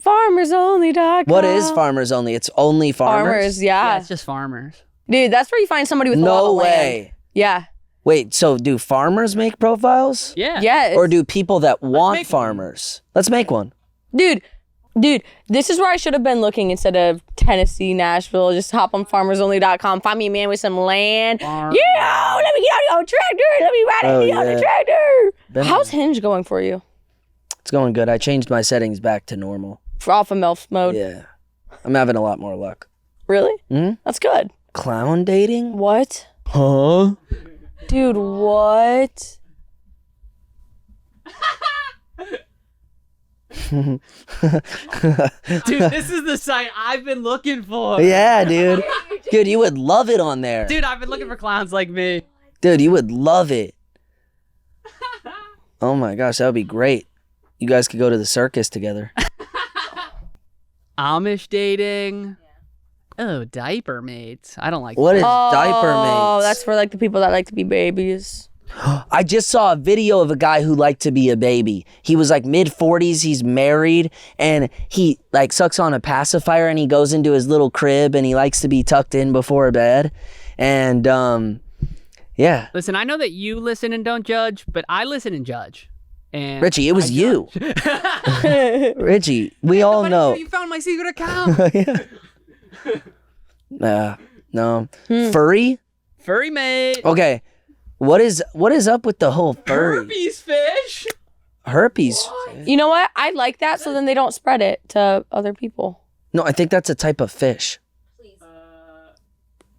Farmersonly.com. What is Farmers Only? It's only farmers? Farmers, yeah. It's just farmers. Dude, that's where you find somebody with a lot No of land. way. Yeah. Wait, so do farmers make profiles? Yeah. Yes. Or do people that want make farmers? Let's make one. Dude, this is where I should have been looking instead of Tennessee, Nashville. Just hop on farmersonly.com. Find me a man with some land. Yeah, let me get on your tractor. Let me ride it on the tractor. How's Hinge going for you? It's going good. I changed my settings back to normal. For alpha MILF mode? Yeah. I'm having a lot more luck. Really? Hmm? That's good. Clown dating? What? Huh? Dude, what? Dude, this is the site I've been looking for. Yeah, dude. Dude, you would love it on there. Dude, I've been looking for clowns like me. Dude, you would love it. Oh my gosh, that would be great. You guys could go to the circus together. Amish dating. Oh, diaper mates. I don't like What that. is diaper mates? Oh, that's for like the people that like to be babies. I just saw a video of a guy who liked to be a baby. He was like mid-40s, he's married, and he like sucks on a pacifier and he goes into his little crib and he likes to be tucked in before bed. And yeah. Listen, I know that you listen and don't judge, but I listen and judge. And Richie, it was you. Richie, we all know. You found my secret account. No. Furry? Furry mate. Okay. What is up with the whole furry? Herpes fish. Herpes. You know what? I like that so then they don't spread it to other people. No, I think that's a type of fish.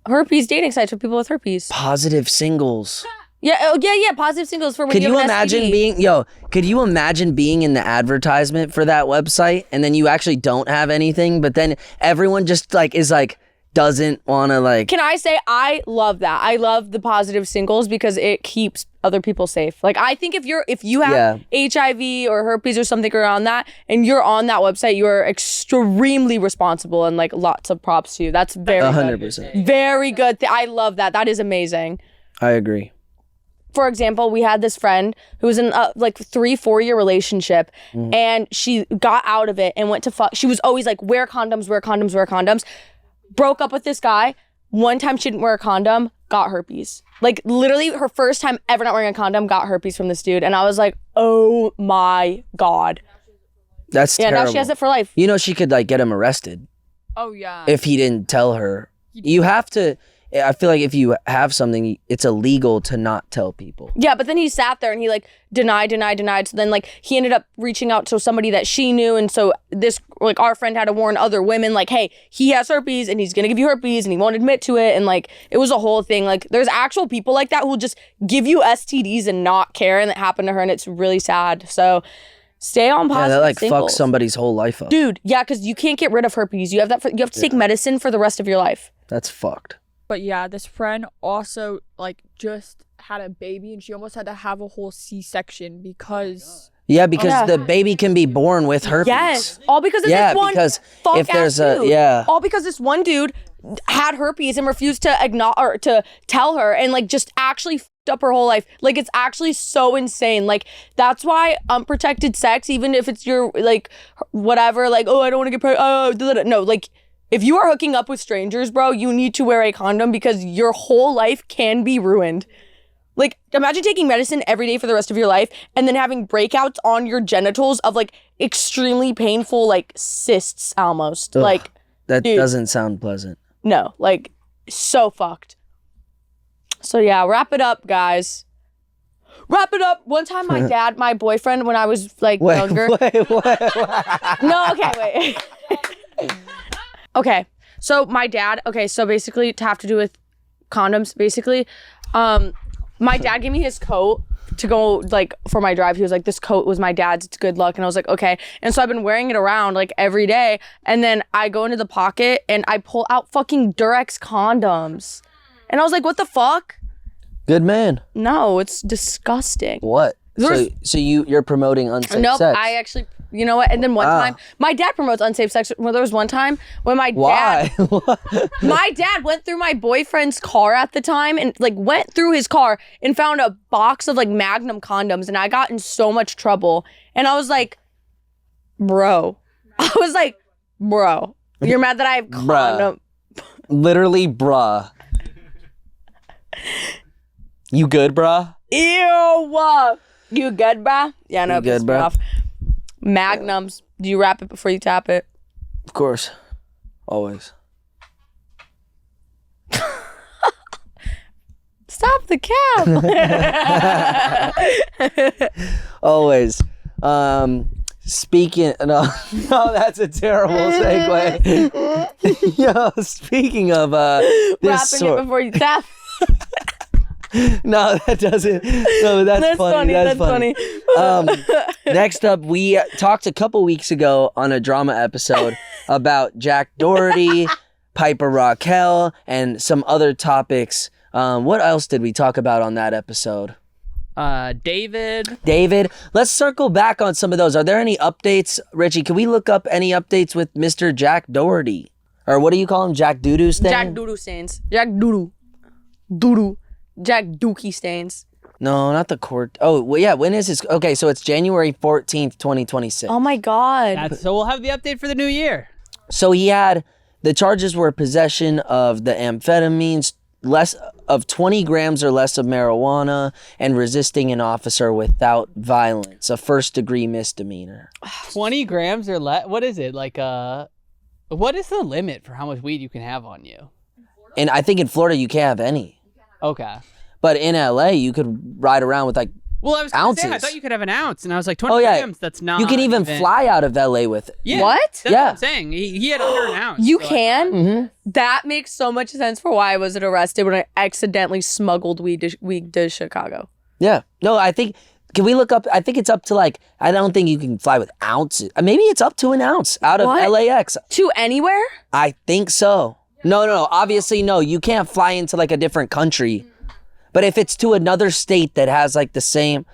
Herpes dating sites for people with herpes. Positive singles. Yeah, yeah. Positive singles for when Could you you have an imagine STD. could you imagine being in the advertisement for that website and then you actually don't have anything, but then everyone just doesn't want to Can I say I love that? I love the positive singles because it keeps other people safe. Like I think if you have HIV or herpes or something around that and you're on that website, you are extremely responsible and like lots of props to you. That's very 100%. very good. I love that. That is amazing. I agree. For example, we had this friend who was in a 3-4 year relationship and she got out of it and went to fuck. She was always like, wear condoms, wear condoms, wear condoms. Broke up with this guy. One time she didn't wear a condom, got herpes. Like literally her first time ever not wearing a condom, got herpes from this dude. And I was like, oh my God. That's terrible. Yeah, now she has it for life. You know, she could get him arrested Oh yeah. if he didn't tell her. You have to, I feel like if you have something, it's illegal to not tell people. Yeah, but then he sat there and he denied. So then he ended up reaching out to somebody that she knew. And so this, our friend had to warn other women, hey, he has herpes and he's going to give you herpes and he won't admit to it. And it was a whole thing. There's actual people like that who'll just give you STDs and not care. And that happened to her and it's really sad. So stay on positive that singles. fucks somebody's whole life up. Dude, yeah, because you can't get rid of herpes. You have you have to take medicine for the rest of your life. That's fucked. But yeah, this friend also just had a baby and she almost had to have a whole C-section because Yeah, because the baby can be born with herpes. Yes, all because of this one. Because fuck if there's ass dude. All because this one dude had herpes and refused to acknowledge or to tell her and just actually fucked up her whole life. It's actually so insane. That's why unprotected sex, even if it's your whatever, oh I don't want to get pregnant. No, if you are hooking up with strangers, bro, you need to wear a condom because your whole life can be ruined. Imagine taking medicine every day for the rest of your life and then having breakouts on your genitals of extremely painful cysts almost. Ugh, that dude, doesn't sound pleasant. No, so fucked. So yeah, wrap it up, guys. Wrap it up. One time my boyfriend, when I was younger. Wait. No, okay, wait. Okay, So my dad, okay, so basically to have to do with condoms, basically, my dad gave me his coat to go like for my drive. He was like, this coat was my dad's, it's good luck. And I was like, okay. And so I've been wearing it around like every day. And then I go into the pocket and I pull out fucking Durex condoms. And I was like, what the fuck? Good man. No, it's disgusting. What? So you're promoting unsafe Nope, sex? I actually, you know what? And then one time, my dad promotes unsafe sex. Well, there was one time when my dad, my dad went through my boyfriend's car at the time and like went through his car and found a box of like Magnum condoms, and I got in so much trouble. And I was like, bro, you're mad that I have condom. Literally, bruh. You good, bruh? Ew. You good, bruh? Yeah, no, You good, pissed me bruh? off. Magnums. Do you wrap it before you tap it? Of course. Always. Stop the cab. Always. Speaking, no, that's a terrible segue. Yo, speaking of this Wrapping it before you tap. No, that doesn't. No, that's funny. That's funny. Next up, we talked a couple weeks ago on a drama episode about Jack Doherty, Piper Rockelle, and some other topics. What else did we talk about on that episode? David. Let's circle back on some of those. Are there any updates, Richie? Can we look up any updates with Mr. Jack Doherty? Or what do you call him? Jack Doodoo Stain? Jack Doodoo Stains. Jack Doodoo. Doodoo. Jack Dookie Stains. No, not the court. Oh, well, yeah. When is this? Okay, so it's January 14th, 2026. Oh my God. So we'll have the update for the new year. So the charges were possession of the amphetamines, less of 20 grams or less of marijuana, and resisting an officer without violence, a first-degree misdemeanor. 20 grams or less? What is it? Like, what is the limit for how much weed you can have on you? And I think in Florida you can't have any. Okay. But in LA, you could ride around with like Well, I was gonna ounces. say, I thought you could have an ounce, and I was like, 20 grams, that's not You can even fly out of LA with it. Yeah, What? That's what I'm saying. He had under an ounce. You so can? Mm-hmm. That makes so much sense for why I wasn't arrested when I accidentally smuggled weed to Chicago. Yeah. No, I think, can we look up, I think it's up to like, I don't think you can fly with ounces. Maybe it's up to an ounce out of What? LAX. To anywhere? I think so. No, obviously no. You can't fly into like a different country. But if it's to another state that has like the same,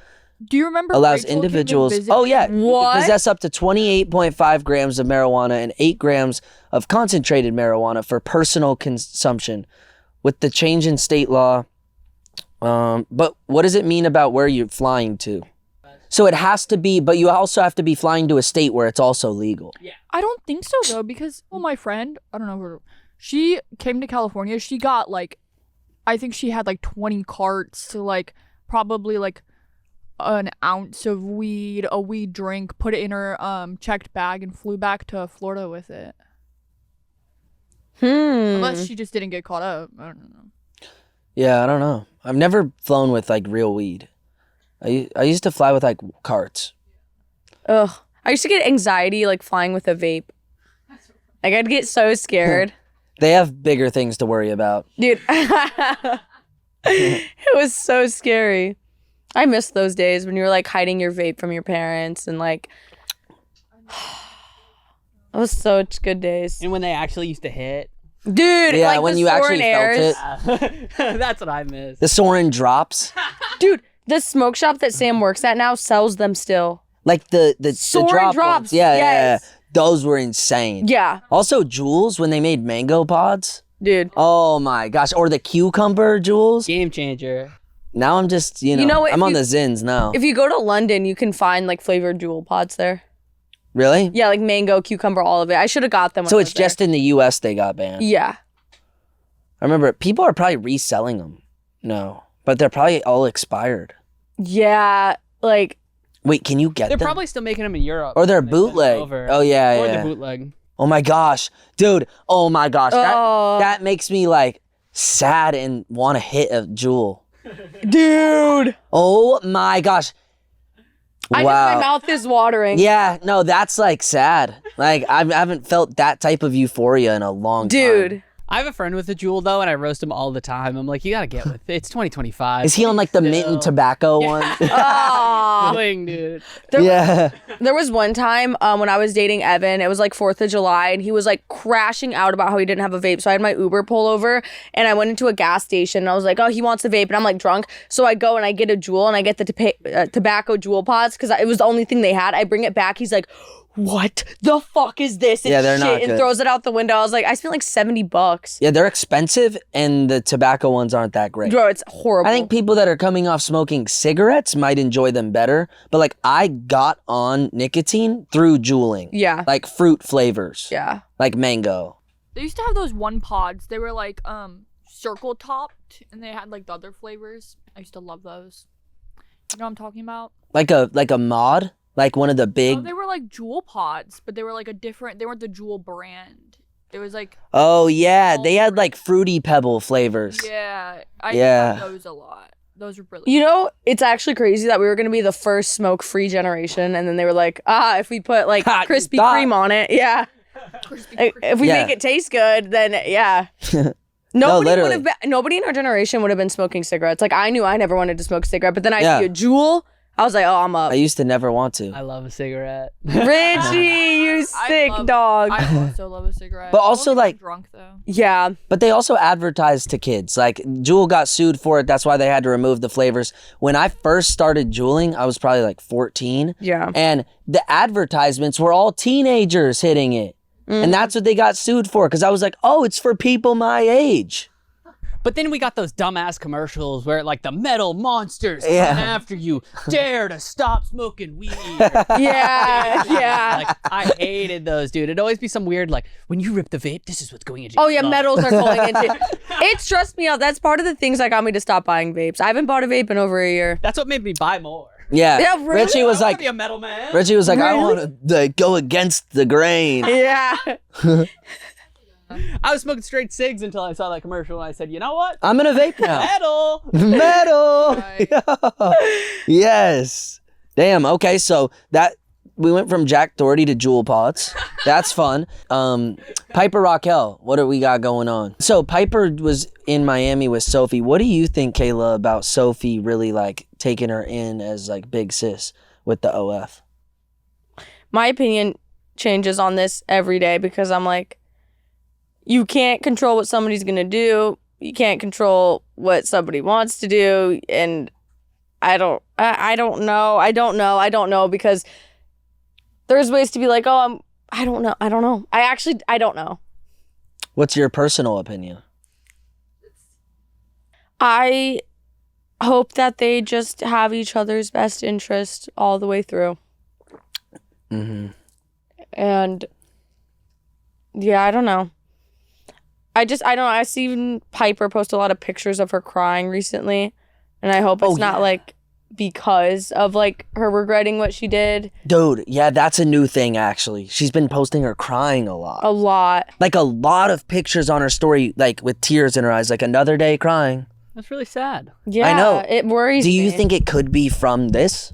Do you remember allows Rachel came to individuals, visit oh yeah, me? What? possess up to 28.5 grams of marijuana and 8 grams of concentrated marijuana for personal consumption with the change in state law. But what does it mean about where you're flying to? So it has to be, but you also have to be flying to a state where it's also legal. Yeah. I don't think so though, because my friend, I don't know her, she came to California. She got like, I think she had like 20 carts to like probably like an ounce of weed, a weed drink, put it in her checked bag and flew back to Florida with it. Unless she just didn't get caught up. I don't know. Yeah, I don't know. I've never flown with like real weed. I used to fly with like carts. Ugh. I used to get anxiety like flying with a vape. Like I'd get so scared. They have bigger things to worry about. Dude. It was so scary. I miss those days when you were like hiding your vape from your parents and like it was such good days. And when they actually used to hit. Dude, Yeah, like when the you actually Soren felt airs. it. That's what I miss. The Soren drops. Dude, the smoke shop that Sam works at now sells them still. Like the Soren drop drops, ones. Yeah, yes. yeah. Those were insane. Yeah. Also, Jules, when they made mango pods. Dude. Oh my gosh. Or the cucumber Jules. Game changer. Now I'm just, you know what, I'm on the Zins now. If you go to London, you can find like flavored Jewel pods there. Really? Yeah, like mango, cucumber, all of it. I should have got them. When So I it's was there. just in the US they got banned. Yeah. I remember people are probably reselling them. No. But they're probably all expired. Yeah, like. Wait, can you get They're them? probably still making them in Europe. Or they're They send them bootleg. over. Oh yeah, Or yeah. the bootleg. Oh my gosh. Dude, oh my gosh. Oh. That makes me like sad and want to hit a Jewel. Dude. Oh my gosh. My mouth is watering. Yeah, no, that's like sad. Like I haven't felt that type of euphoria in a long time. Dude. I have a friend with a Juul though, and I roast him all the time. I'm like, you gotta get with it. It's 2025. Is he on like the mint and tobacco one? Aw. Dude. There was one time when I was dating Evan, it was like 4th of July, and he was like crashing out about how he didn't have a vape. So I had my Uber pull over, and I went into a gas station, and I was like, oh, he wants a vape, and I'm like drunk. So I go and I get a Juul, and I get the tobacco Juul pods, because it was the only thing they had. I bring it back. He's like, what the fuck is this? Yeah, they're not and good. throws it out the window. I was like, I spent like $70. Yeah, they're expensive, and the tobacco ones aren't that great. Bro, it's horrible. I think people that are coming off smoking cigarettes might enjoy them better, but like I got on nicotine through juuling. Yeah. Like fruit flavors. Yeah. Like mango. They used to have those one pods. They were like circle topped, and they had like the other flavors. I used to love those. You know what I'm talking about? Like a mod? Like one of the big... No, they were like Juul pods, but they were like a different... They weren't the Juul brand. It was like... Oh, yeah. They had like Fruity Pebble flavors. Yeah. I Yeah. got those a lot. Those were really... You know, it's actually crazy that we were going to be the first smoke-free generation, and then they were like, if we put like Krispy Kreme on it, yeah. If we make it taste good, then yeah. Nobody in our generation would have been smoking cigarettes. Like, I knew I never wanted to smoke a cigarette, but then I see a Juul. I was like, oh, I'm up. I used to never want to. I love a cigarette. Richie, you sick dog. I also love a cigarette. But also, like, drunk though. Yeah. But they also advertise to kids. Like, Juul got sued for it. That's why they had to remove the flavors. When I first started juuling, I was probably like 14. Yeah. And the advertisements were all teenagers hitting it. And that's what they got sued for. Because I was like, oh, it's for people my age. But then we got those dumbass commercials where like the metal monsters come after you, dare to stop smoking weed. Yeah. Like, I hated those, dude. It'd always be some weird like, when you rip the vape, this is what's going into Oh your yeah, lung. metals are going into it. Stressed me out. That's part of the things that got me to stop buying vapes. I haven't bought a vape in over a year. That's what made me buy more. Yeah. Yeah, really? Richie was I like, wanna be a metal man. Richie was like, I Really? want to go against the grain. Yeah. I was smoking straight cigs until I saw that commercial and I said, you know what? I'm going to vape now. Metal. Metal. Yes. Damn. Okay. So we went from Jack Doherty to Juul Pods. That's fun. Piper Rockelle, what do we got going on? So Piper was in Miami with Sophie. What do you think, Kayla, about Sophie really like taking her in as like big sis with the OF? My opinion changes on this every day because I'm like, you can't control what somebody's gonna do. You can't control what somebody wants to do, and I don't know because there's ways to be like, oh, I don't know. I don't know. What's your personal opinion? I hope that they just have each other's best interest all the way through. Mm-hmm. And yeah, I don't know. I don't know. I seen Piper post a lot of pictures of her crying recently, and I hope it's not like because of like her regretting what she did. Dude, yeah, that's a new thing actually. She's been posting her crying a lot. A lot. Like a lot of pictures on her story, like with tears in her eyes, like another day crying. That's really sad. Yeah, I know. It worries me. Do you think it could be from this?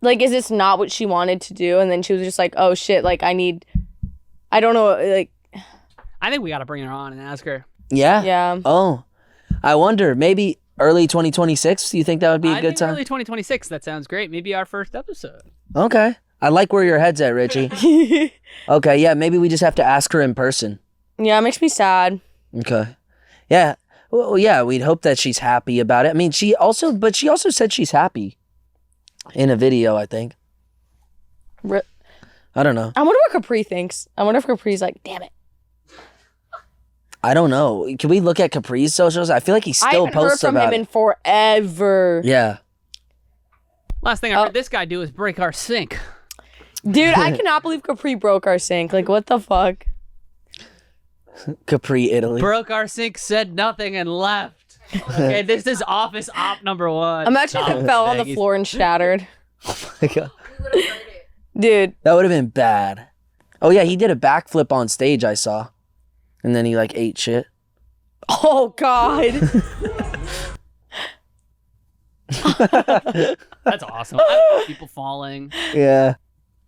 Like, is this not what she wanted to do? And then she was just like, oh shit, like I don't know, like. I think we got to bring her on and ask her. Yeah? Yeah. Oh, I wonder, maybe early 2026? Do you think that would be a good time? Early 2026. That sounds great. Maybe our first episode. Okay. I like where your head's at, Richie. Okay, yeah, maybe we just have to ask her in person. Yeah, it makes me sad. Okay. Yeah. Well, yeah, we'd hope that she's happy about it. I mean, she also said she's happy in a video, I think. I don't know. I wonder what Capri thinks. I wonder if Capri's like, damn it. I don't know. Can we look at Capri's socials? I feel like he still posts about I haven't heard from him in forever. Yeah. Last thing I heard this guy do is break our sink. Dude, I cannot believe Capri broke our sink. Like, what the fuck? Capri, Italy. Broke our sink, said nothing, and left. Okay, this is office op number 1. Imagine if it fell on the floor and shattered. Oh my God. Dude. That would have been bad. Oh yeah, he did a backflip on stage, I saw. And then he like ate shit. Oh God. That's awesome. I love people falling. Yeah.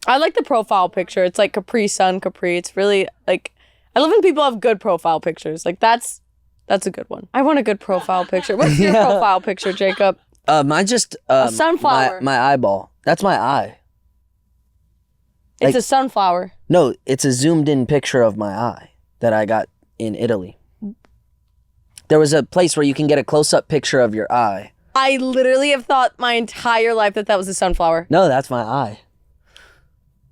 I like the profile picture. It's like Capri Sun, Capri. It's really like, I love when people have good profile pictures. Like that's a good one. I want a good profile picture. What's your profile picture, Jacob? Mine just A sunflower. My eyeball. That's my eye. It's a sunflower. No, it's a zoomed in picture of my eye that I got in Italy. There was a place where you can get a close up picture of your eye. I literally have thought my entire life that was a sunflower. No, that's my eye.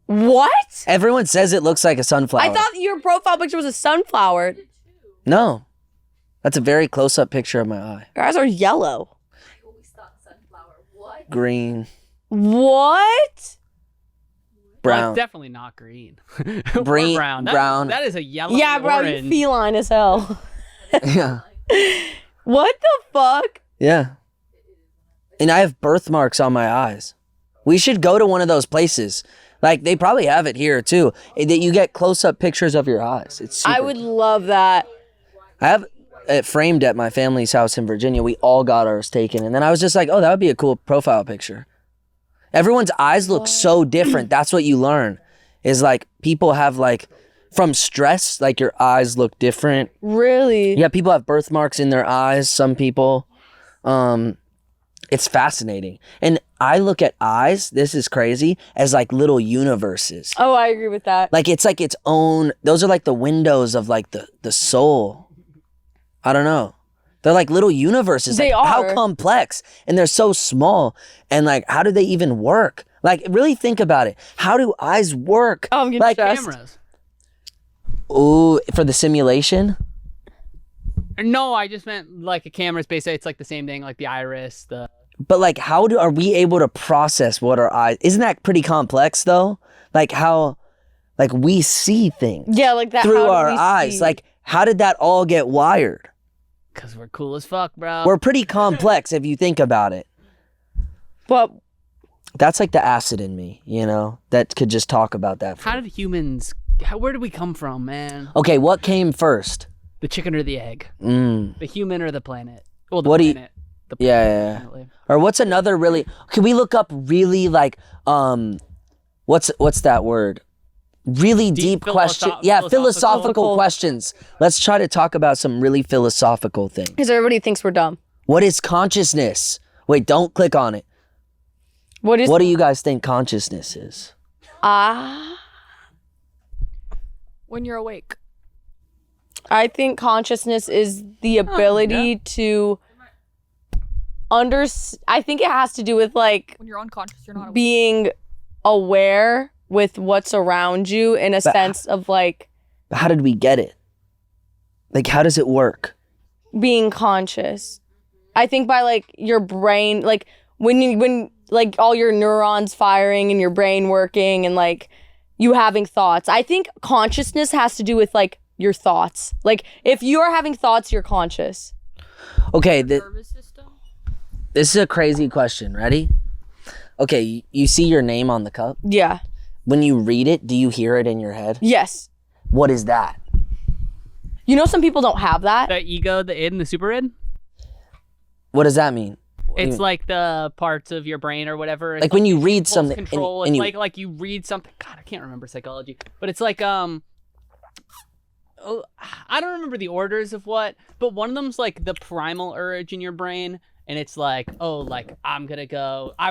What? Everyone says it looks like a sunflower. I thought your profile picture was a sunflower. No. That's a very close up picture of my eye. Your eyes are yellow. I always thought sunflower. What? Green. What? Well, Brown. it's definitely not green. Green, Or brown. brown. That is a yellow. Yeah, bro, orange. you feline as hell. Yeah. What the fuck? Yeah. And I have birthmarks on my eyes. We should go to one of those places. Like, they probably have it here, too. That you get close-up pictures of your eyes. It's super. I would love that. I have it framed at my family's house in Virginia. We all got ours taken. And then I was just like, oh, that would be a cool profile picture. Everyone's eyes look so different. That's what you learn. Is, like, people have, like, from stress, like, your eyes look different. Really? Yeah, people have birthmarks in their eyes. Some people. It's fascinating. And I look at eyes, this is crazy, as like little universes. Oh, I agree with that. Like it's like its own, those are like the windows of like the soul. I don't know. They're like little universes. They like, are. How complex. And they're so small. And like, how do they even work? Like, really think about it. How do eyes work? Oh, I'm getting like, stressed. Cameras. Ooh, for the simulation? No, I just meant like a camera's basically, it's like the same thing, like the iris, the... But like, are we able to process what our eyes? Isn't that pretty complex though? Like how, like we see things. Yeah, like that. through how do our we eyes. see? Like, how did that all get wired? Because we're cool as fuck, bro. We're pretty complex if you think about it. But That's like the acid in me, you know, that could just talk about that. How did humans... where did we come from, man? Okay, what came first? The chicken or the egg? Mm. The human or the planet? Well, the What do you- planet. The Yeah, planet, yeah, yeah. definitely. Or what's another really? Can we look up really like what's that word? Really deep question. Yeah, philosophical questions. Let's try to talk about some really philosophical things. because everybody thinks we're dumb. What is consciousness? Wait, don't click on it. What What do you guys think consciousness is? When you're awake. I think consciousness is the ability to I think it has to do with like When you're unconscious, you're not awake. being aware with what's around you in a But- sense of like How did we get it? Like, how does it work? being conscious. I think by like your brain, like when like all your neurons firing and your brain working and like you having thoughts. I think consciousness has to do with like your thoughts. Like if you're having thoughts, you're conscious. Okay, Nervous system. this is a crazy question. Ready? Okay, you see your name on the cup. Yeah. When you read it, do you hear it in your head? Yes. What is that? You know some people don't have that. The ego, the id, and the super id? What does that mean? It's like the parts of your brain or whatever. It's Like when you read impulse something control. and It's you, like you read something. God, I can't remember psychology, but it's like oh, I don't remember the orders of what, but one of them's like the primal urge in your brain, and it's like, oh, like I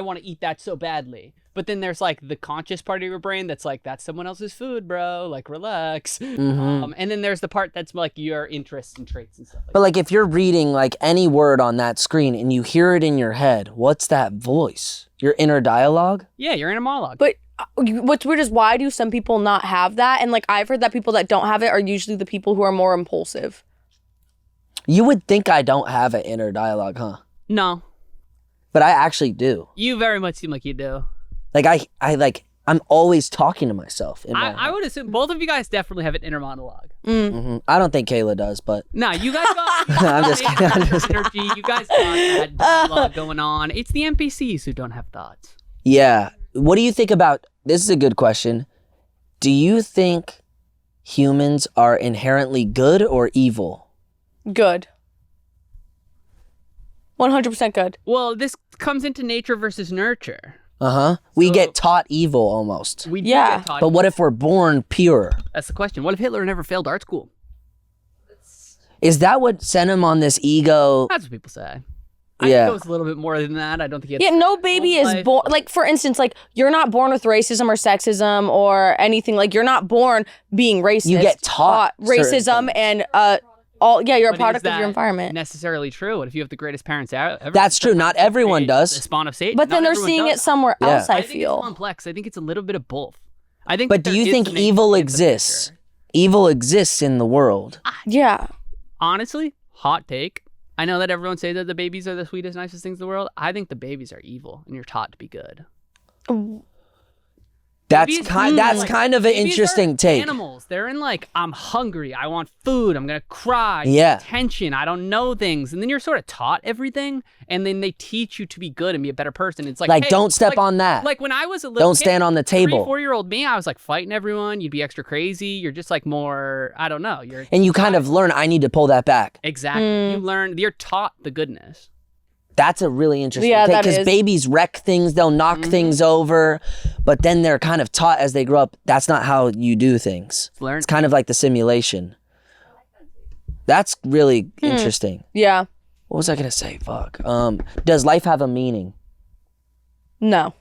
want to eat that so badly. But then there's like the conscious part of your brain that's like, that's someone else's food, bro. Like relax. Mhm. And then there's the part that's like your interests and traits and stuff. but like if you're reading like any word on that screen and you hear it in your head, what's that voice? Your inner dialogue? Yeah, you're in a monologue. But what's weird is why do some people not have that? And like I've heard that people that don't have it are usually the people who are more impulsive. You would think I don't have an inner dialogue, huh? No, But I actually do. you very much seem like you do. Like I'm always talking to myself in my I head. would assume both of you guys definitely have an inner monologue. Mhm. I don't think Kayla does, but No, you guys got I'm just kidding, I'm just energy. You guys got that dialogue going on. It's the NPCs who don't have thoughts. yeah. What do you think about, this is a good question. Do you think humans are inherently good or evil? Good. 100% good. Well, this comes into nature versus nurture. We get taught evil almost. We do Yeah. get taught But what if we're born pure? That's the question. What if Hitler never failed art school? Is that what sent him on this ego? That's what people say. I Yeah. think it was a little bit more than that. I don't think he had Yeah, no baby whole is life. born. Like, for instance, like, you're not born with racism or sexism or anything. Like, you're not born being racist. You get taught certain racism things. and you're a But product is of your that environment. necessarily true? What if you have the greatest parents ever? That's true. Not everyone The does. spawn of Satan. But then Not they're everyone seeing does. it somewhere Yeah. else, I think feel. it's complex. I think it's a little bit of both. I think. But that do you there think is an evil influence of nature. exists? Evil exists in the world. Yeah. Honestly, hot take. I know that everyone says that the babies are the sweetest, nicest things in the world. I think the babies are evil, and you're taught to be good. That's Babies- that's kind of an babies interesting are take. Animals. They're in like, I'm hungry. I want food. I'm gonna cry. Yeah. Attention. I don't know things, and then you're sort of taught everything, and then they teach you to be good and be a better person. It's like, hey, don't step like- on that. Like when I was a little Don't kid, stand on the table. 3-4-year-old me, I was like fighting everyone. You'd be extra crazy. You're just like more. I don't know. You're And you kind of learn, I need to pull that back. exactly. You learn. You're taught the goodness. That's a really interesting Yeah, take that because is. babies wreck things, they'll knock things over, but then they're kind of taught as they grow up, that's not how you do things. Learn. It's kind of like the simulation. That's really interesting. Yeah. What was I gonna say? Fuck. Does life have a meaning? No.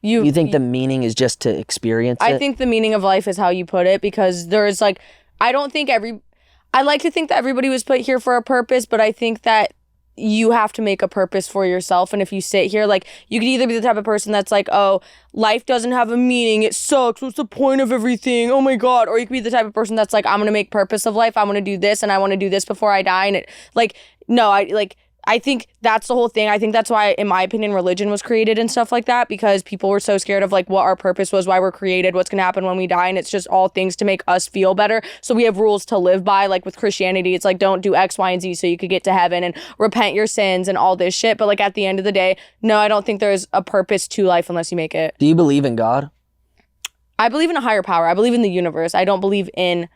You think the meaning is just to experience it? I think the meaning of life is how you put it, because there's like, I like to think that everybody was put here for a purpose, but I think that you have to make a purpose for yourself. And if you sit here, like, you could either be the type of person that's like, oh, life doesn't have a meaning, it sucks, what's the point of everything, oh my god, or you could be the type of person that's like, I'm gonna make purpose of life, I'm gonna do this and I want to do this before I die. And it, like, no, I think that's the whole thing. I think that's why, in my opinion, religion was created and stuff like that, because people were so scared of like what our purpose was, why we're created, what's gonna happen when we die, and it's just all things to make us feel better. So we have rules to live by. Like with Christianity, it's like, don't do X, Y, and Z so you could get to heaven, and repent your sins and all this shit. But like at the end of the day, no, I don't think there's a purpose to life unless you make it. Do you believe in God? I believe in a higher power. I believe in the universe. I don't believe in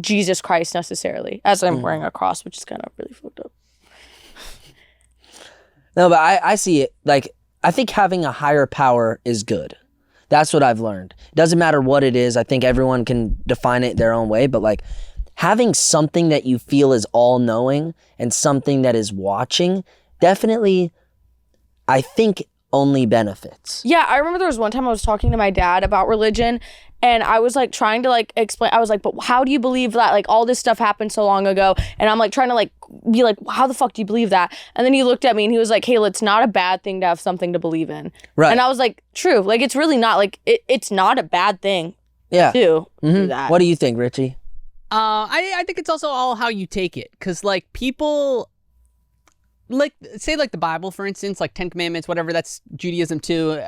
Jesus Christ necessarily, as I'm wearing a cross, which is kind of really fucked up. No, but I see it. Like, I think having a higher power is good. That's what I've learned. It doesn't matter what it is. I think everyone can define it their own way, but like having something that you feel is all knowing and something that is watching, definitely, I think only benefits. Yeah, I remember there was one time I was talking to my dad about religion, and I was like trying to like explain. I was like, but how do you believe that? Like all this stuff happened so long ago, and I'm like trying to like be like, how the fuck do you believe that? And then he looked at me and he was like, Kayla, it's not a bad thing to have something to believe in. Right. And I was like, true. Like it's really not. Like it's not a bad thing. Yeah. To do that. What do you think, Richie? I think it's also all how you take it, because like people, like say like the Bible for instance, like 10 Commandments, whatever, that's Judaism too.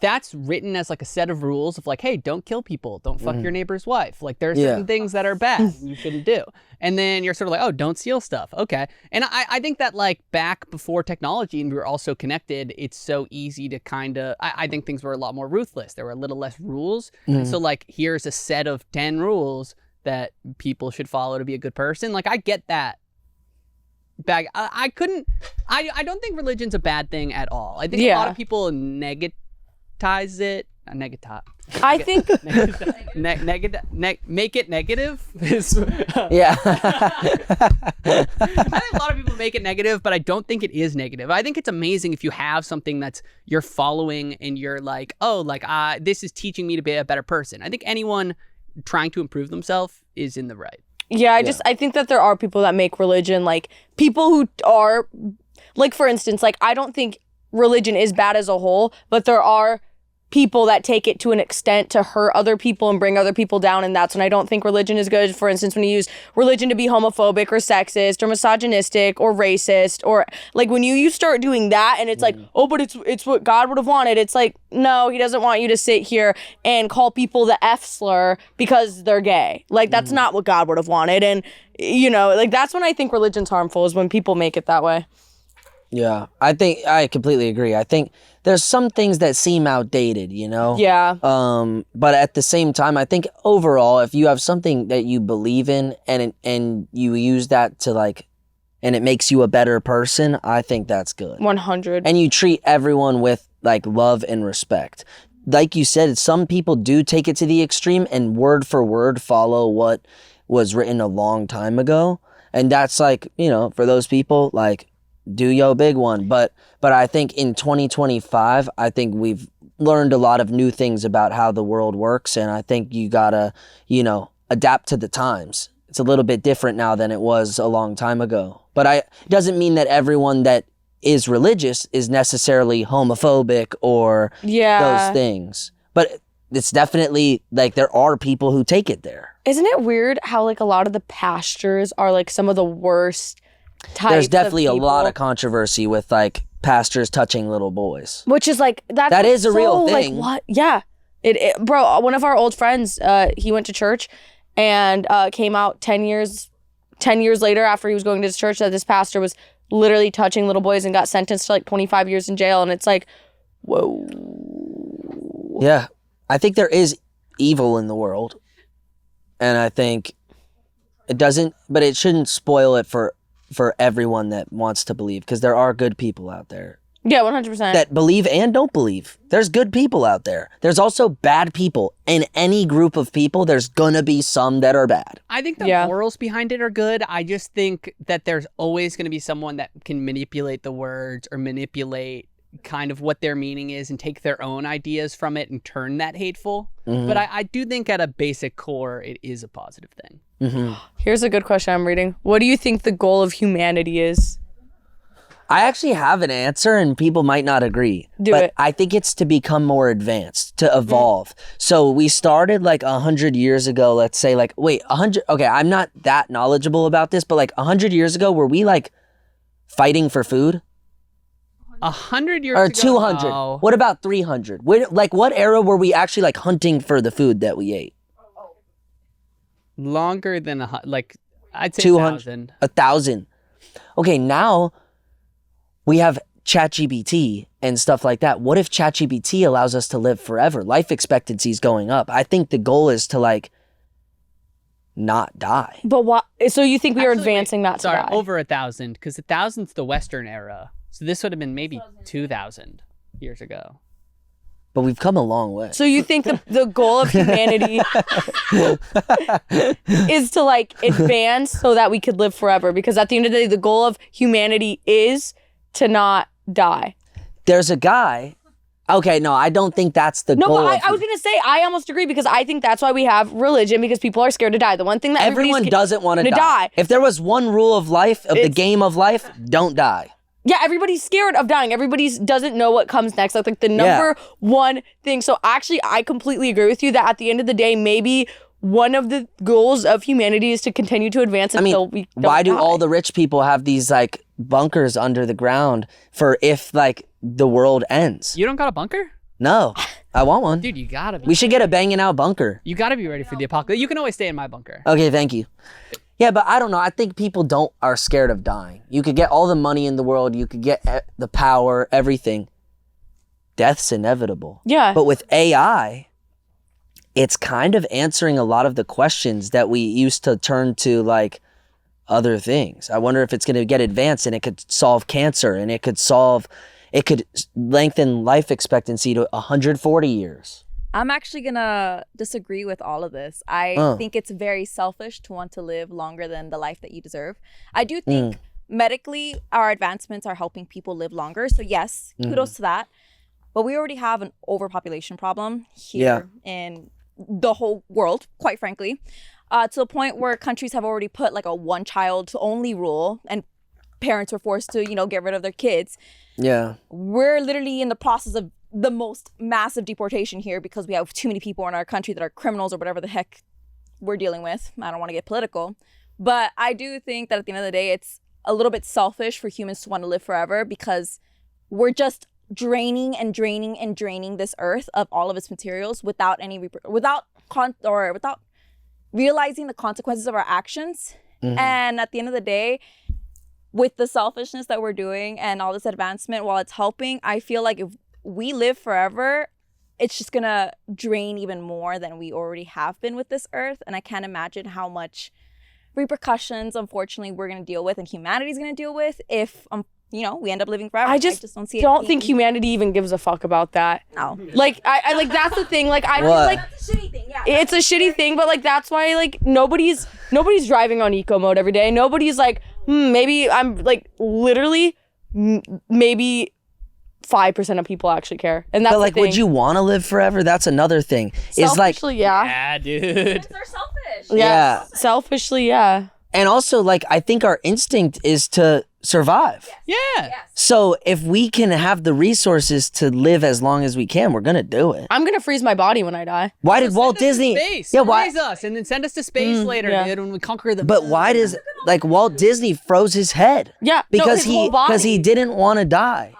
That's written as like a set of rules of like, hey, don't kill people, don't fuck your neighbor's wife. Like there are certain things that are bad you shouldn't do. And then you're sort of like, oh, don't steal stuff. Okay. And I think that like back before technology and we were all so connected, it's so easy to kind of, I think things were a lot more ruthless. There were a little less rules. And so like, here's a set of 10 rules that people should follow to be a good person. Like I get that. I don't think religion's a bad thing at all. I think a lot of people negatize it. I think make it negative. Yeah. I think a lot of people make it negative, but I don't think it is negative. I think it's amazing if you have something that's you're following and you're like, oh, like this is teaching me to be a better person. I think anyone trying to improve themselves is in the right. Yeah, I think that there are people that make religion, like people who are, like for instance, like I don't think religion is bad as a whole, but there are people that take it to an extent to hurt other people and bring other people down, and that's when I don't think religion is good. For instance, when you use religion to be homophobic or sexist or misogynistic or racist, or like when you start doing that and it's like, oh, but it's what God would have wanted. It's like, no, he doesn't want you to sit here and call people the F slur because they're gay. Like that's not what God would have wanted. And you know, like that's when I think religion's harmful, is when people make it that way. Yeah, I think I completely agree. I think there's some things that seem outdated, you know? Yeah. But at the same time, I think overall, if you have something that you believe in and you use that to like and it makes you a better person, I think that's good. 100. And you treat everyone with like love and respect. Like you said, some people do take it to the extreme and word for word follow what was written a long time ago. And that's like, you know, for those people, like, do yo big one. But I think in 2025, I think we've learned a lot of new things about how the world works. And I think you gotta, you know, adapt to the times. It's a little bit different now than it was a long time ago. But it doesn't mean that everyone that is religious is necessarily homophobic or those things. But it's definitely like there are people who take it there. Isn't it weird how like a lot of the pastors are like some of the worst types There's definitely of a lot people? of controversy with like pastors touching little boys. Which is like That is a real thing. Like what? Yeah, bro. One of our old friends, he went to church, and came out 10 years later after he was going to his church that this pastor was literally touching little boys and got sentenced to like 25 years in jail. And it's like, whoa. Yeah, I think there is evil in the world, and I think it doesn't, but it shouldn't spoil it for everyone that wants to believe, because there are good people out there. Yeah, 100%. That believe and don't believe. There's good people out there. There's also bad people. In any group of people, there's gonna be some that are bad. I think the morals behind it are good. I just think that there's always going to be someone that can manipulate the words or manipulate kind of what their meaning is and take their own ideas from it and turn that hateful. Mm-hmm. But I do think at a basic core, it is a positive thing. Mm-hmm. Here's a good question I'm reading. What do you think the goal of humanity is? I actually have an answer, and people might not agree. But I think it's to become more advanced, to evolve. So we started like 100 years ago, let's say 100. Okay, I'm not that knowledgeable about this, but like 100 years ago, were we like fighting for food? 100 years or ago? 200? No. What about 300? What era were we actually like hunting for the food that we ate? Longer than I'd say 200, 1,000. Okay, now we have ChatGPT and stuff like that. What if ChatGPT allows us to live forever? Life expectancy is going up. I think the goal is to like not die. But what? So you think we are advancing not to die? Over 1,000, because 1,000's the Western era. So this would have been maybe 2,000 years ago. But we've come a long way. So you think the goal of humanity is to like advance so that we could live forever? Because at the end of the day, the goal of humanity is to not die. There's a guy. Okay, no, I don't think that's the goal. No, but I was going to say, I almost agree, because I think that's why we have religion, because people are scared to die. The one thing that everyone doesn't want to die. If there was one rule of life, of the game of life, don't die. Yeah, everybody's scared of dying. Everybody doesn't know what comes next. That's like the number one thing. So actually, I completely agree with you that at the end of the day, maybe one of the goals of humanity is to continue to advance until we don't why do die. all the rich people have these like bunkers under the ground for if like the world ends? You don't got a bunker? No, I want one. Dude, you gotta be. We should get a Bangin Out bunker. You gotta be ready for the apocalypse. You can always stay in my bunker. Okay, thank you. Yeah, but I don't know. I think people are scared of dying. You could get all the money in the world. You could get the power, everything. Death's inevitable. Yeah. But with AI, it's kind of answering a lot of the questions that we used to turn to like other things. I wonder if it's going to get advanced and it could solve cancer, and it could lengthen life expectancy to 140 years. I'm actually gonna disagree with all of this. I think it's very selfish to want to live longer than the life that you deserve. I do think medically our advancements are helping people live longer. So yes, kudos to that. But we already have an overpopulation problem here in the whole world, quite frankly, to the point where countries have already put like a one-child only rule, and parents were forced to, get rid of their kids. Yeah. We're literally in the process of the most massive deportation here because we have too many people in our country that are criminals or whatever the heck we're dealing with. I don't want to get political, but I do think that at the end of the day, it's a little bit selfish for humans to want to live forever, because we're just draining and draining and draining this earth of all of its materials without realizing the consequences of our actions. And at the end of the day, with the selfishness that we're doing and all this advancement, while it's helping, I feel like if we live forever, it's just gonna drain even more than we already have been with this earth. And I can't imagine how much repercussions, unfortunately, we're going to deal with and humanity's going to deal with if, we end up living forever. I just don't see it. Don't think humanity even gives a fuck about that. No. Like, I like, that's the thing. Like, I feel What? like It's a shitty thing, yeah. it's a shitty thing, but like, that's why like nobody's driving on eco mode every day. Nobody's like, maybe I'm like literally maybe 5% of people actually care. And that's But like, the thing. would you want to live forever? That's another thing. Is like, Selfishly, yeah. Yeah, dude. They're selfish. Yeah. Selfishly, yeah. and also like, I think our instinct is to survive. Yeah. So if we can have the resources to live as long as we can, we're gonna do it. I'm gonna freeze my body when I die. Why did Walt Disney? Space. Yeah, why? Raise us and then send us to space later, yeah. dude, when we conquer the. But why does like Walt Disney froze his head? Yeah, because his whole he body. didn't want to die.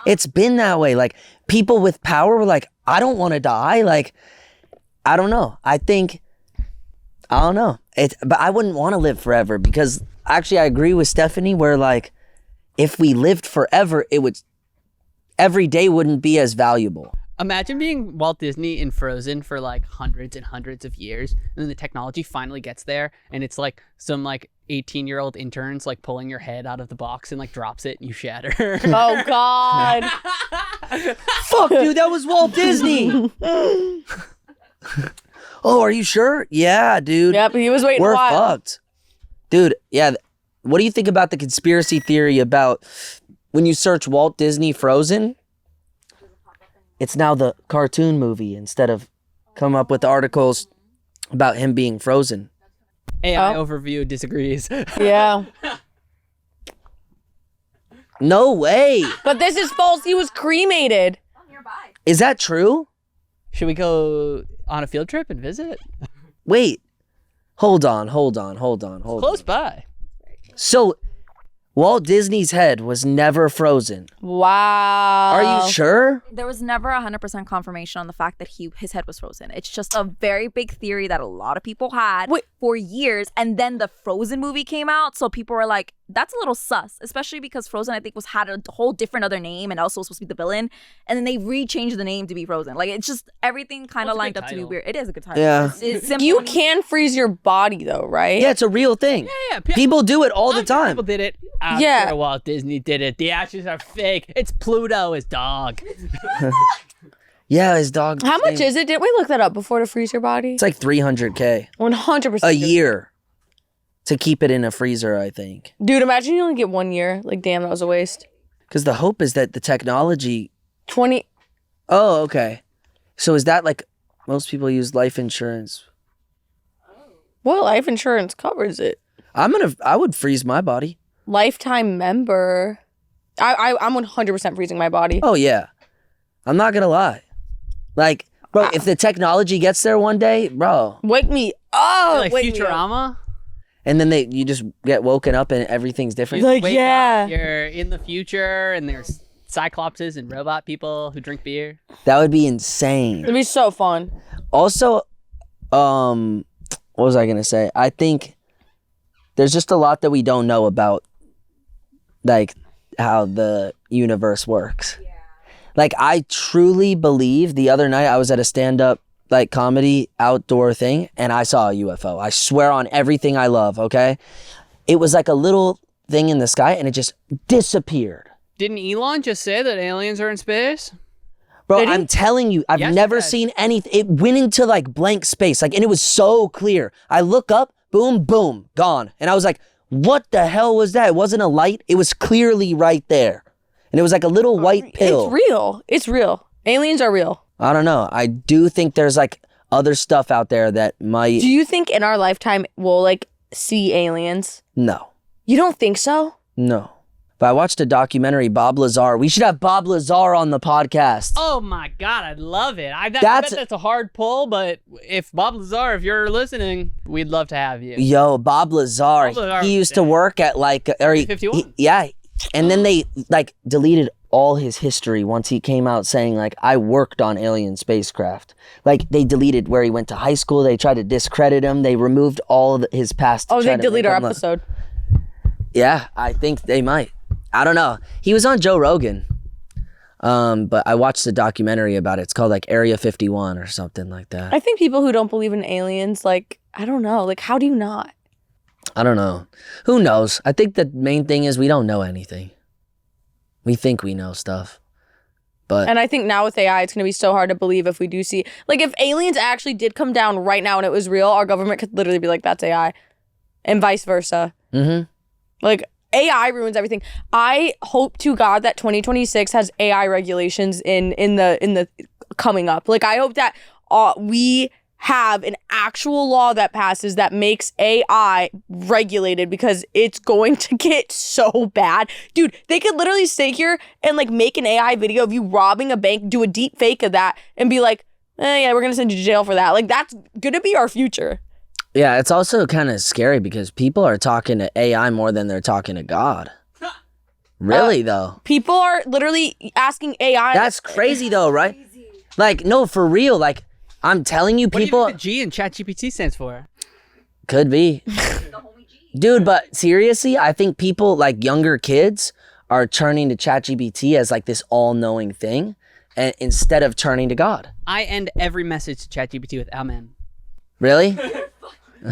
It's been that way. Like people with power were like, I don't want to die. Like I don't know. I don't know. But I wouldn't want to live forever because actually I agree with Stephanie where like if we lived forever, every day wouldn't be as valuable. Imagine being Walt Disney in Frozen for like hundreds and hundreds of years, and then the technology finally gets there, and it's like some like 18-year-old interns like pulling your head out of the box and like drops it, and you shatter. Oh God. Fuck, dude, that was Walt Disney. Oh, are you sure? Yeah, dude. Yep, he was waiting We're a while. fucked. Dude, yeah. What do you think about the conspiracy theory about when you search Walt Disney Frozen? It's now the cartoon movie instead of come up with articles about him being frozen. AI overview disagrees. Yeah. No way. But this is false. He was cremated. Is that true? Should we go on a field trip and visit? Wait. Hold on. Close by. So, Walt Disney's head was never frozen. Wow. Are you sure? There was never 100% confirmation on the fact that his head was frozen. It's just a very big theory that a lot of people had for years. And then the Frozen movie came out. So people were like, that's a little sus, especially because Frozen, I think, had a whole different other name and also was supposed to be the villain. And then they rechanged the name to be Frozen. Like, it's just everything kind of lined up to be weird. It is a good title. Yeah. It's simple. You can freeze your body though, right? Yeah, it's a real thing. Yeah. People do it all the time. People did it. After Yeah. Walt Disney did it. The ashes are fake. It's Pluto, his dog. Yeah, his dog. How much is it? Didn't we look that up before to freeze your body? It's like $300K 100%. a year to keep it in a freezer, I think. Dude, imagine you only get 1 year. Like, damn, that was a waste. Because the hope is that the technology. 20. Oh, okay. So is that like most people use life insurance? Well, life insurance covers it. I would freeze my body. Lifetime member. I'm 100% freezing my body. Oh yeah, I'm not gonna lie. Like, bro, if the technology gets there one day, bro, Wake me up. Like wake me up. Futurama. and then you just get woken up and everything's different. Like, Wake yeah. up, you're in the future, and there's cyclopses and robot people who drink beer. That would be insane. It'd be so fun. Also, what was I gonna say? I think there's just a lot that we don't know about, like, how the universe works. Yeah. Like, I truly believe the other night I was at a stand-up, like, comedy outdoor thing, and I saw a UFO. I swear on everything I love, okay? It was like a little thing in the sky, and it just disappeared. Didn't Elon just say that aliens are in space? Bro, I'm telling you, I've Yes, never he did. seen anything. It went into, like, blank space, like, and it was so clear. I look up, boom, boom, gone. And I was like, what the hell was that? It wasn't a light. It was clearly right there. And it was like a little white pill. It's real. It's real. Aliens are real. I don't know. I do think there's like other stuff out there that might. Do you think in our lifetime we'll like see aliens? No. You don't think so? No. But I watched a documentary, Bob Lazar. We should have Bob Lazar on the podcast. Oh my God, I love it. I bet That's- that's a hard pull, but if Bob Lazar, if you're listening, we'd love to have you. Yo, Bob Lazar. Bob Lazar He was used to work at like. Or 51? Yeah. And then they like deleted all his history once he came out saying like, I worked on alien spacecraft. Like they deleted where he went to high school. They tried to discredit him. They removed all of his past. to Oh, try they to delete make our him look- episode. Yeah, I think they might. I don't know. He was on Joe Rogan. But I watched a documentary about it. It's called like Area 51 or something like that. I think people who don't believe in aliens, like, I don't know, like, how do you not? I don't know. Who knows? I think the main thing is we don't know anything. We think we know stuff. But And I think now with AI, it's going to be so hard to believe if we do see... Like, if aliens actually did come down right now and it was real, our government could literally be like, that's AI. And vice versa. Mm-hmm. Like, AI ruins everything. I hope to God that 2026 has AI regulations in the coming up. Like, I hope that we have an actual law that passes that makes AI regulated, because it's going to get so bad. Dude, they could literally sit here and like make an AI video of you robbing a bank, do a deep fake of that, and be like, yeah, we're going to send you to jail for that. Like, that's going to be our future. yeah, it's also kind of scary because people are talking to AI more than they're talking to God. Really, though. People are literally asking AI. That's crazy, though, right? Like, no, for real. Like, I'm telling you, What do you people... think the G in ChatGPT stands for? Could be. Dude, but seriously, I think people, like younger kids, are turning to ChatGPT as like this all-knowing thing, and instead of turning to God. I end every message to ChatGPT with Amen. Really?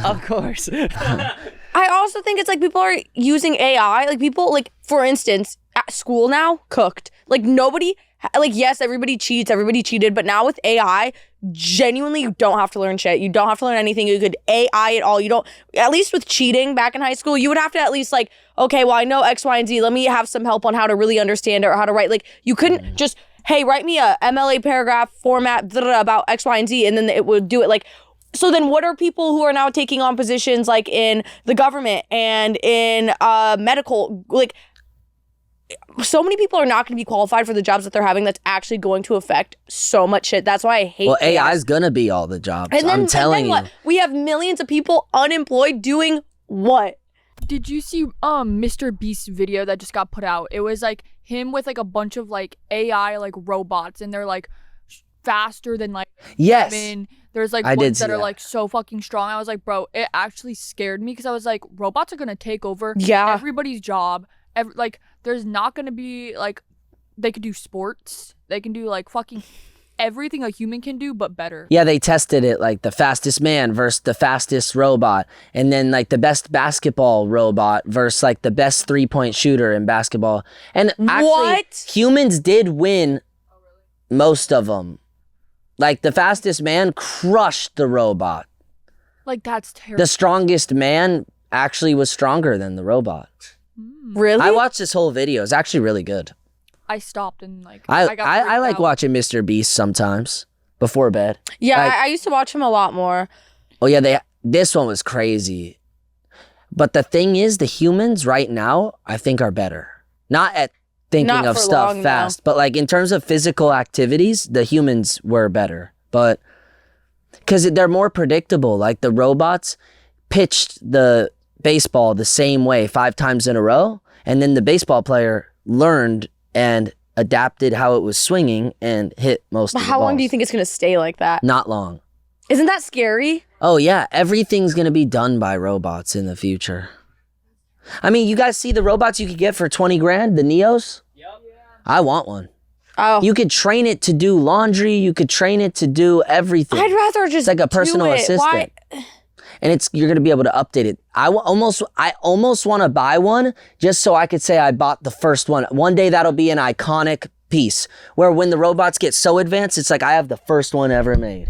Of course. I also think it's like people are using AI. Like people, like for instance, at school now, cooked. Like nobody, like yes, everybody cheats, everybody cheated, but now with AI, genuinely you don't have to learn shit. You don't have to learn anything. You could AI it all. You don't, at least with cheating back in high school, you would have to at least like, okay, well I know X, Y, and Z. Let me have some help on how to really understand it or how to write. Like you couldn't just, hey, write me a MLA paragraph format about X, Y, and Z, and then it would do it. Like, so then what are people who are now taking on positions like in the government and in medical, like so many people are not going to be qualified for the jobs that they're having. That's actually going to affect so much shit. That's why I hate Well, AI is going to be all the jobs. And then, I'm telling you. What? We have millions of people unemployed doing what? Did you see Mr. Beast's video that just got put out? It was like him with like a bunch of like AI like robots, and they're like faster than like Yes. women. There's like I did ones see that are that. like so fucking strong. I was like, bro, it actually scared me because I was like, robots are gonna take over everybody's job. Like there's not gonna be like, they could do sports, they can do like fucking everything a human can do, but better. Yeah, they tested it like the fastest man versus the fastest robot, and then like the best basketball robot versus like the best 3-point shooter in basketball. And actually, humans did win most of them. Like the fastest man crushed the robot. Like that's terrible. The strongest man actually was stronger than the robot. Really? I watched this whole video. It's actually really good. I stopped and like I got like freaked out. watching Mr. Beast sometimes before bed. Yeah, Like, I used to watch him a lot more. oh yeah, this one was crazy. But the thing is, the humans right now, I think, are better. Not at thinking Not of for stuff long, fast, but like in terms of physical activities, the humans were better. But because they're more predictable. Like the robots pitched the baseball the same way 5 times in a row, and then the baseball player learned and adapted how it was swinging and hit most But of the how long balls. do you think it's going to stay like that? Not long. Isn't that scary? Oh yeah, everything's gonna be done by robots in the future. I mean, you guys see the robots you could get for 20 grand, the Neos? Yep. I want one. Oh. You could train it to do laundry, you could train it to do everything. I'd rather just It's like a personal do it. assistant. Why? And you're gonna be able to update it. I almost want to buy one just so I could say I bought the first one. One day that'll be an iconic piece where when the robots get so advanced, it's like I have the first one ever made.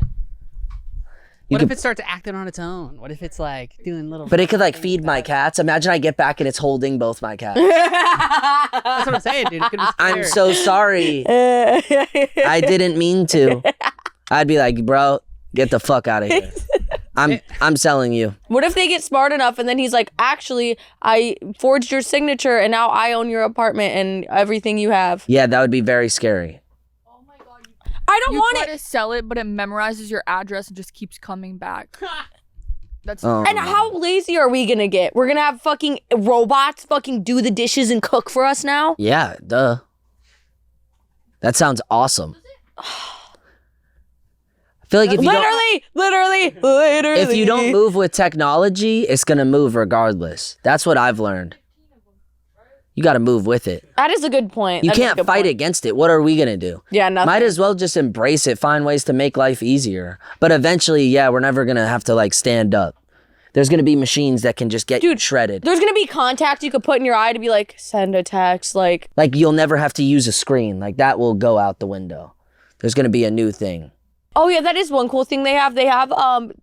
What if it starts acting on its own? What if it's like doing little... But it could like feed my cats. Imagine I get back and it's holding both my cats. That's what I'm saying, dude. It could be I'm scared. so sorry. I didn't mean to. I'd be like, bro, get the fuck out of here. I'm selling you. What if they get smart enough and then he's like, actually, I forged your signature and now I own your apartment and everything you have. Yeah, that would be very scary. I don't You want try it. to sell it, but it memorizes your address and just keeps coming back. That's Oh. And how lazy are we gonna get? We're gonna have fucking robots fucking do the dishes and cook for us now? Yeah, duh. That sounds awesome. I feel like if you Literally. if you don't move with technology, it's gonna move regardless. That's what I've learned. You got to move with it. That is a good point. You That is a can't good fight point. against it. What are we gonna do? Yeah, nothing. Might as well just embrace it, find ways to make life easier. But eventually, yeah, we're never gonna have to like stand up. There's going to be machines that can just get you shredded. There's gonna be contacts you could put in your eye to be like, send a text, like you'll never have to use a screen. Like that will go out the window. There's going to be a new thing. Oh yeah, that is one cool thing they have. They have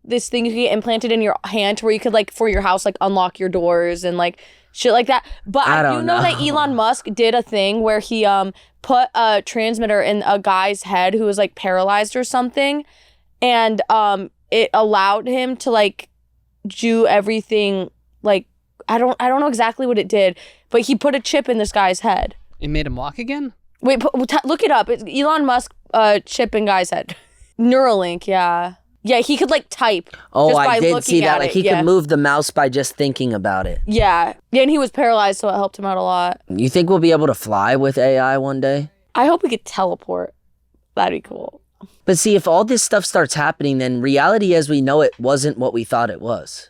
this thing you can get implanted in your hand where you could like for your house like unlock your doors and like shit like that. But I do know that Elon Musk did a thing where he put a transmitter in a guy's head who was like paralyzed or something, and it allowed him to like do everything. Like I don't know exactly what it did, but he put a chip in this guy's head. It made him walk again? Wait, look it up. It's Elon Musk chip in guy's head. Neuralink, yeah. Yeah, he could like type. Oh, just by I did looking see that. at Like it, he yeah. could move the mouse by just thinking about it. Yeah. Yeah, and he was paralyzed, so it helped him out a lot. You think we'll be able to fly with AI one day? I hope we could teleport. That'd be cool. But see, if all this stuff starts happening, then reality as we know it wasn't what we thought it was.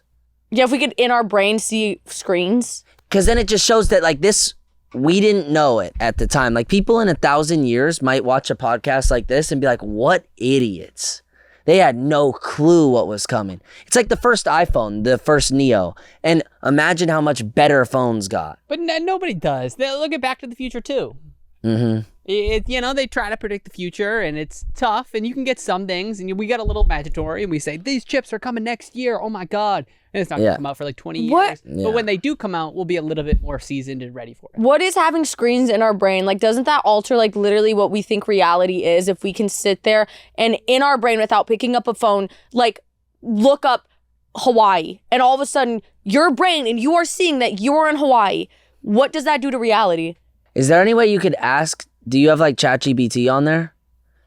Yeah, if we could in our brain see screens. Because then it just shows that like this, we didn't know it at the time. Like people in 1,000 years might watch a podcast like this and be like, what idiots. They had no clue what was coming. It's like the first iPhone, the first Neo. And imagine how much better phones got. But nobody does. Look at Back to the Future too. Mm-hmm. They try to predict the future, and it's tough, and you can get some things, and we got a little mandatory, and we say, these chips are coming next year, oh my God. And it's not going to come out for like 20 years. But when they do come out, we'll be a little bit more seasoned and ready for it. What is having screens in our brain? Like, doesn't that alter like literally what we think reality is if we can sit there and in our brain without picking up a phone, like look up Hawaii, and all of a sudden your brain and you are seeing that you are in Hawaii. What does that do to reality? Is there any way you could ask, do you have like ChatGPT on there?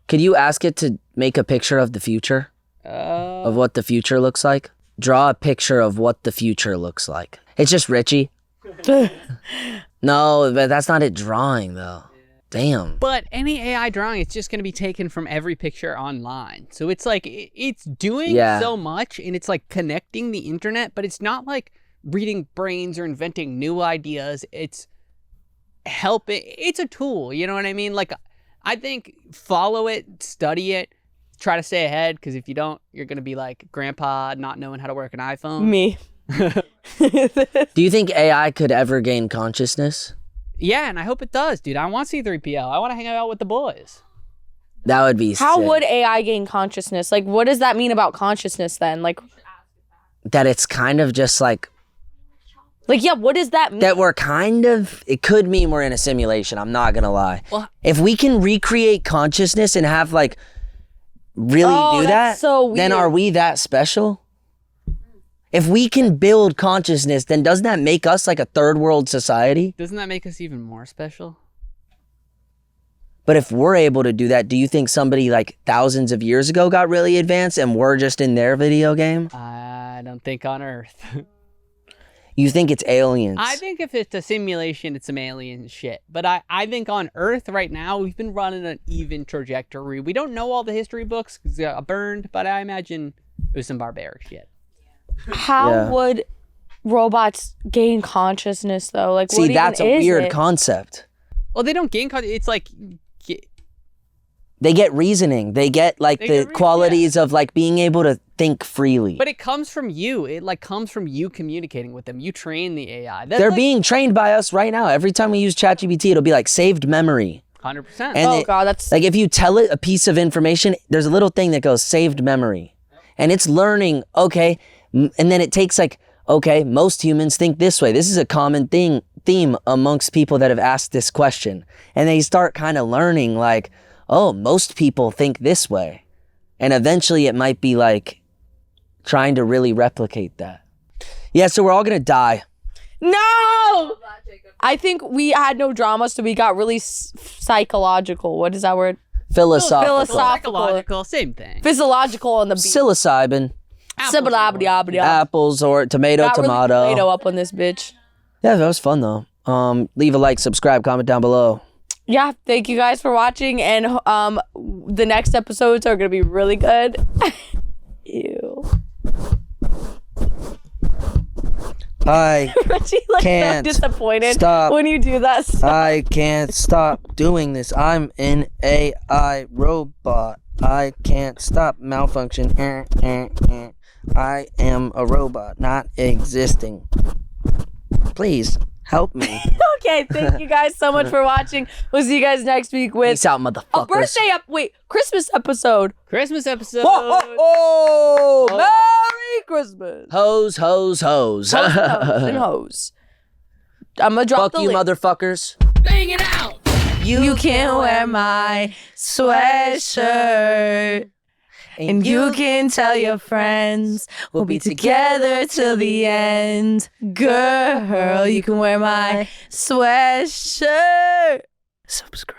Could you ask it to make a picture of the future? Of what the future looks like? Draw a picture of what the future looks like. It's just Richie. No, but that's not it drawing though. Damn. But any AI drawing, it's just going to be taken from every picture online. So it's like, it's doing so much, and it's like connecting the internet, but it's not like reading brains or inventing new ideas. It's helping. It's a tool, you know what I mean? Like, I think follow it, study it, try to stay ahead, because if you don't, you're going to be like grandpa not knowing how to work an iPhone. Me. Do you think AI could ever gain consciousness? Yeah, and I hope it does, dude. I want C-3PO. I want to hang out with the boys. That would be How sick. would AI gain consciousness? Like, what does that mean about consciousness then? Like, That it's kind of just like yeah, what does that mean? that we're kind of, it could mean we're in a simulation. I'm not going to lie. Well, if we can recreate consciousness and have like really do that, so then weird. are we that special? If we can build consciousness, then doesn't that make us like a third world society? Doesn't that make us even more special? But if we're able to do that, do you think somebody like thousands of years ago got really advanced and we're just in their video game? I don't think on Earth. You think it's aliens? I think if it's a simulation, it's some alien shit. But I think on Earth right now, we've been running an even trajectory. We don't know all the history books because they got burned, but I imagine it was some barbaric shit. How would robots gain consciousness though? Like, See, what that's even a is weird it? concept. Well, they don't gain it's like... They get reasoning. They get like the qualities of like being able to think freely. But it comes from you. It like comes from you communicating with them. You train the AI. They're being trained by us right now. Every time we use ChatGPT, it'll be like saved memory. 100%. And God, that's like if you tell it a piece of information, there's a little thing that goes saved memory. And it's learning, okay, and then it takes like, okay, most humans think this way. This is a common theme amongst people that have asked this question. And they start kind of learning like, oh, most people think this way. And eventually it might be like trying to really replicate that. Yeah, so we're all gonna die. No! I think we had no drama, so we got really psychological. What is that word? Philosophical. Psychological, same thing. Physiological on the beat. Psilocybin. Apples or tomato. Got really tomato up on this bitch. Yeah, that was fun though. Leave a like, subscribe, comment down below. Yeah, thank you guys for watching, and the next episodes are gonna be really good. Ew. I Reggie can't so disappointed stop. when you do that stuff. I can't stop doing this. I'm an AI robot. I can't stop malfunction. I am a robot, not existing. Please help me. Okay, thank you guys so much for watching. We'll see you guys next week with Peace out, motherfuckers. Christmas episode. Christmas episode. Oh, Merry Christmas. Hoes. Hoes and hoes. I'm gonna drop Fuck the you, link. motherfuckers. Bangin' Out. You can wear my sweatshirt. And you can tell your friends we'll be together till the end. Girl, you can wear my sweatshirt. Subscribe.